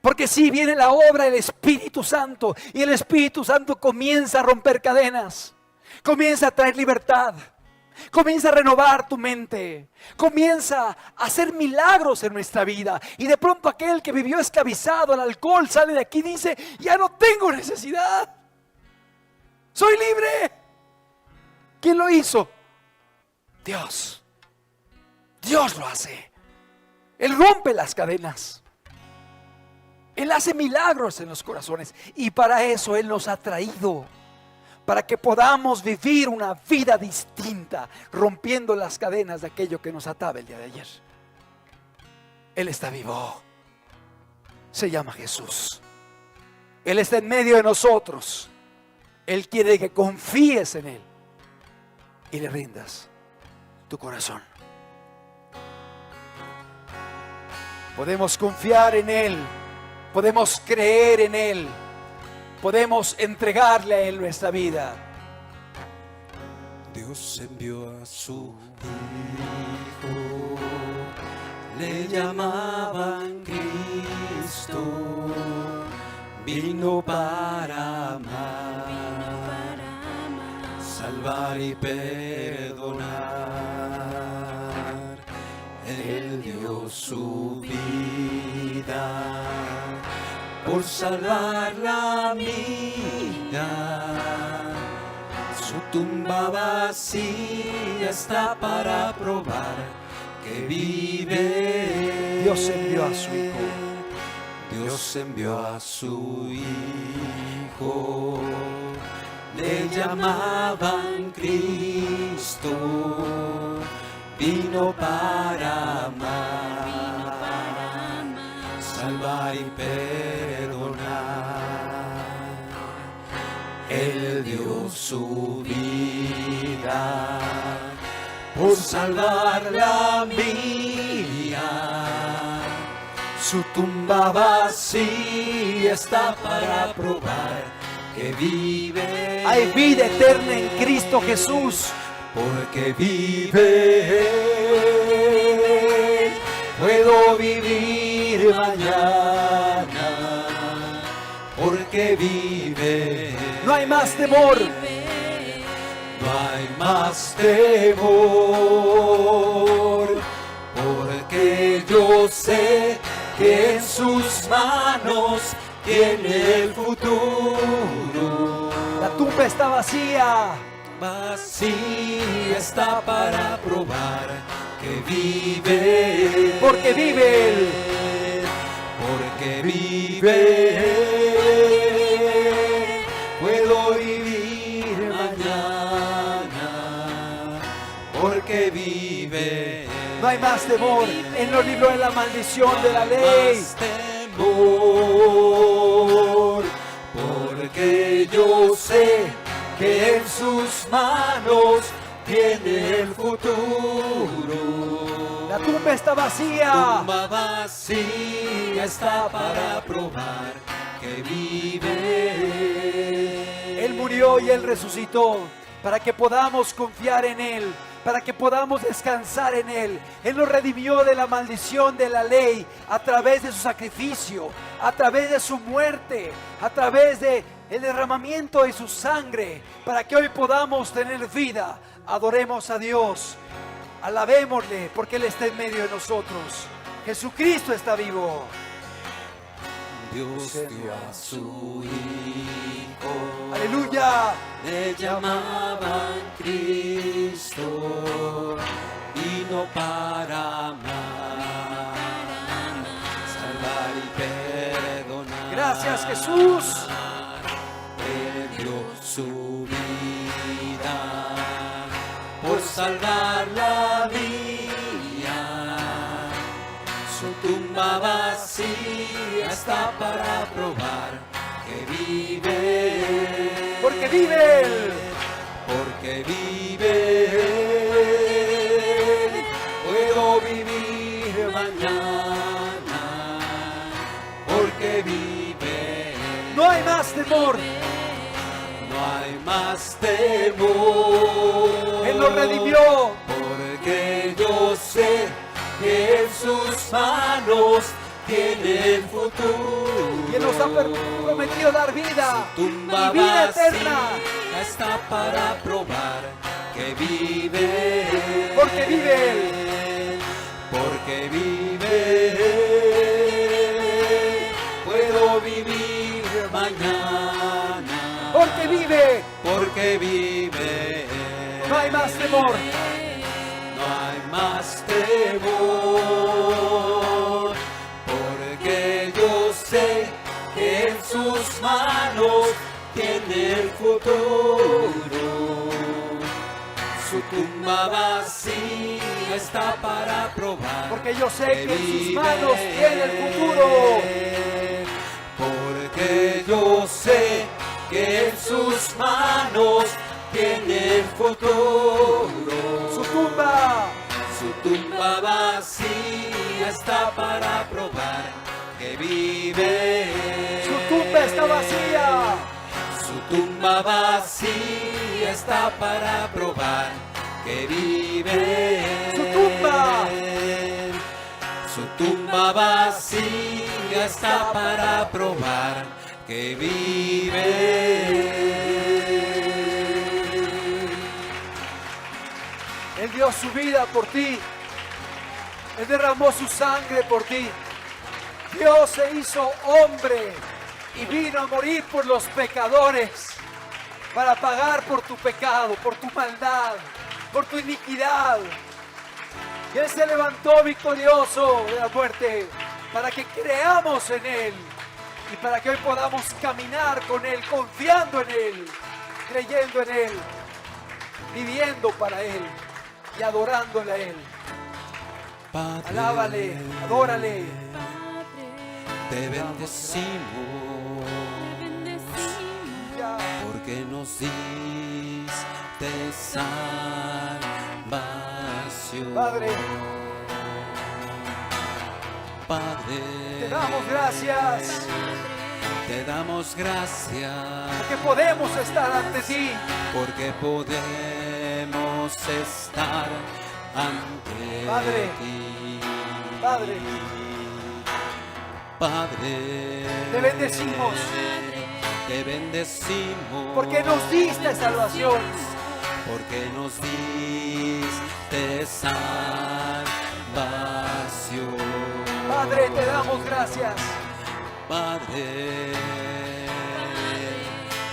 Porque si viene la obra del Espíritu Santo y el Espíritu Santo comienza a romper cadenas, comienza a traer libertad, comienza a renovar tu mente, comienza a hacer milagros en nuestra vida. Y de pronto aquel que vivió esclavizado al alcohol sale de aquí y dice: ya no tengo necesidad, soy libre. ¿Quién lo hizo? Dios. Dios lo hace. Él rompe las cadenas. Él hace milagros en los corazones. Y para eso Él nos ha traído, para que podamos vivir una vida distinta, rompiendo las cadenas de aquello que nos ataba el día de ayer. Él está vivo. Se llama Jesús. Él está en medio de nosotros. Él quiere que confíes en Él y le rindas tu corazón. Podemos confiar en Él, podemos creer en Él, podemos entregarle a Él nuestra vida. Dios envió a su Hijo, le llamaban Cristo, vino para amar, salvar y perdonar. Él dio su vida por salvar la mía. Su tumba vacía está para probar que vive. Dios envió a su Hijo. Dios envió a su Hijo, le llamaban Cristo, vino para amar, salvar y perdonar. Él dio su vida por salvar la mía. Su tumba vacía está para probar que vive. Hay vida eterna en Cristo Jesús. Porque vive, puedo vivir mañana. Porque vive, No hay más temor. no hay más temor. Porque yo sé que en sus manos tiene el futuro. La tumba está vacía. Vacía está para probar que vive. Porque vive Él. Porque vive. Puedo vivir mañana. Porque vive. No hay más temor. Él nos libró de la maldición de la ley. Más temor, porque yo sé que en sus manos tiene el futuro. La tumba está vacía. Tumba vacía está para probar que vive. Él murió y Él resucitó para que podamos confiar en Él, para que podamos descansar en Él. Él nos redimió de la maldición de la ley a través de su sacrificio, a través de su muerte, a través de el derramamiento de su sangre, para que hoy podamos tener vida. Adoremos a Dios, alabémosle, porque Él está en medio de nosotros. Jesucristo está vivo. Dios dio a su Hijo, Aleluya. le llamaban Cristo, vino para amar, salvar y perdonar. Gracias, Jesús. salvar la mía. Su tumba vacía está para probar que vive. Porque vive Él. Porque vive. Puedo vivir mañana. Porque vive. No hay más temor. No hay más temor. Él nos redimió. Porque yo sé que en sus manos tiene el futuro. Y Él nos ha prometido dar vida. Tumba Y vida eterna. vacía está para probar que vive. Porque vive Él. Porque vive. Puedo vivir mañana. Porque vive. Porque vive. No hay más temor. No hay más temor. Porque yo sé que en sus manos tiene el futuro. Su tumba vacía está para probar. Porque yo sé que en sus vive. manos tiene el futuro. Porque yo sé que en sus manos tiene el futuro. Su tumba. Su tumba vacía está para probar que vive. Su tumba está vacía. Su tumba vacía está para probar que vive. Su tumba. Su tumba vacía está para probar que vive. Él dio su vida por ti. Él derramó su sangre por ti. Dios se hizo hombre y vino a morir por los pecadores, para pagar por tu pecado, por tu maldad, por tu iniquidad. Y Él se levantó victorioso de la muerte para que creamos en Él y para que hoy podamos caminar con Él, confiando en Él, creyendo en Él, viviendo para Él y adorándole a Él. Padre, Alábale, adórale. te bendecimos Ya. porque nos diste salvación. Padre, Padre, te damos gracias te damos gracias porque podemos estar ante ti. porque podemos estar ante Padre, ti. Padre, Padre, te bendecimos te bendecimos porque nos diste salvación. porque nos diste salvación. Padre, te damos gracias Padre,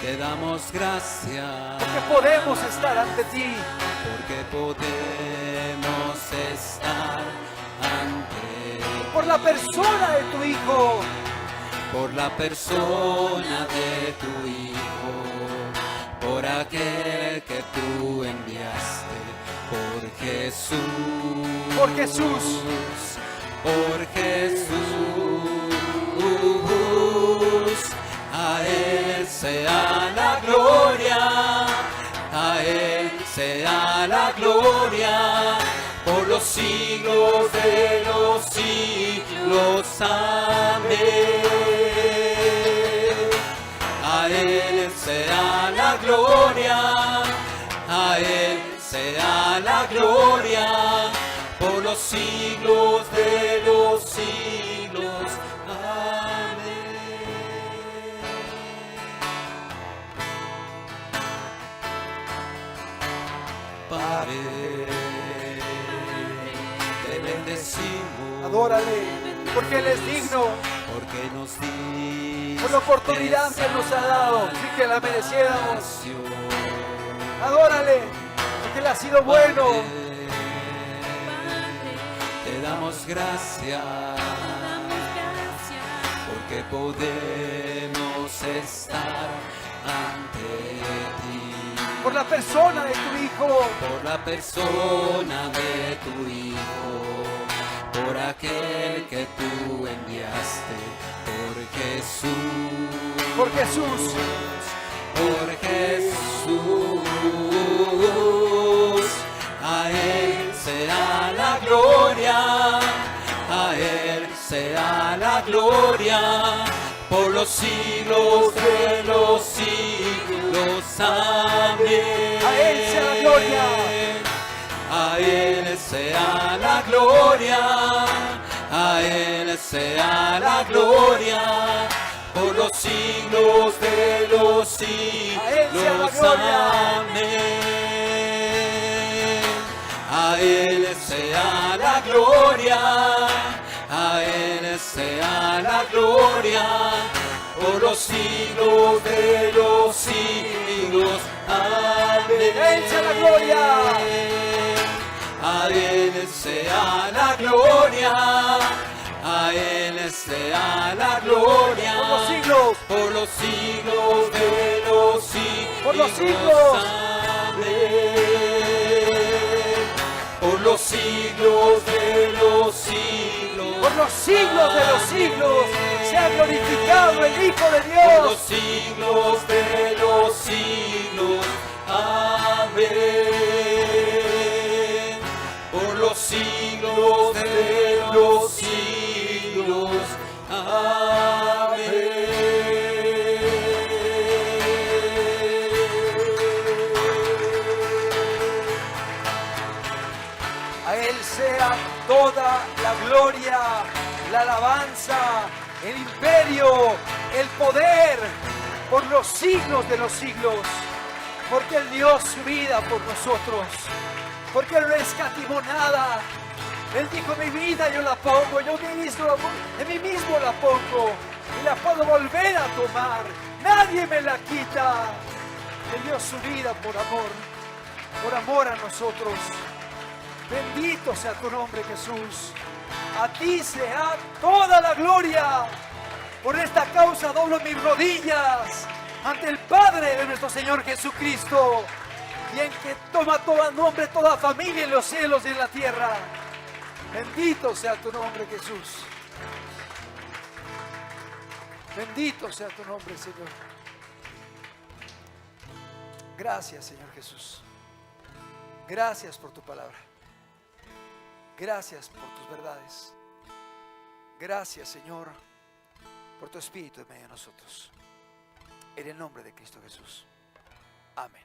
te damos gracias porque podemos estar ante ti. porque podemos estar ante Por la persona de tu Hijo, por la persona de tu Hijo, por aquel que tú enviaste, por Jesús, por Jesús. por Jesús. A Él sea la gloria, a Él sea la gloria, por los siglos de los siglos. Amén. A Él sea la gloria, a Él sea la gloria, por los siglos de los siglos. Amén. Padre, te bendecimos. Adórale, porque Él es digno, Porque nos diste por la oportunidad que nos ha dado, sin que la mereciéramos. salvación. Adórale, porque Él ha sido bueno. Te damos gracias porque podemos estar ante ti. por la persona de tu Hijo, por la persona de tu Hijo, por aquel que tú enviaste, por Jesús, por Jesús. por Jesús. A Él sea la gloria, a Él sea la gloria, por los siglos de los siglos. Amén. A Él sea la gloria. A Él sea la gloria, a Él sea la gloria, por los siglos de los siglos. Amén. A Él sea la gloria, a Él sea la gloria, por los siglos de los siglos. Amén. A Él sea la gloria. A Él sea la gloria, a Él sea la gloria, Por los siglos, por los siglos de los siglos. por los siglos. Amén. Por los siglos de los siglos. Por los siglos de los siglos, sea glorificado el Hijo de Por los Dios. siglos de los siglos. Amén. Por los siglos de los siglos. A Él sea toda la gloria, la alabanza, el imperio, el poder, por los siglos de los siglos. Porque Él dio su vida por nosotros, porque Él no escatimó nada. Él dijo: mi vida yo la pongo, yo mismo, de mí mismo la pongo y la puedo volver a tomar. Nadie me la quita. Él dio su vida por amor a nosotros. Bendito sea tu nombre, Jesús. A ti sea toda la gloria. Por esta causa doblo mis rodillas ante el Padre de nuestro Señor Jesucristo, y en que toma todo nombre toda familia en los cielos y en la tierra. Bendito sea tu nombre, Jesús. Bendito sea tu nombre, Señor. Gracias, Señor Jesús. Gracias por tu palabra. Gracias por tus verdades. Gracias, Señor, por tu Espíritu en medio de nosotros. En el nombre de Cristo Jesús. Amén.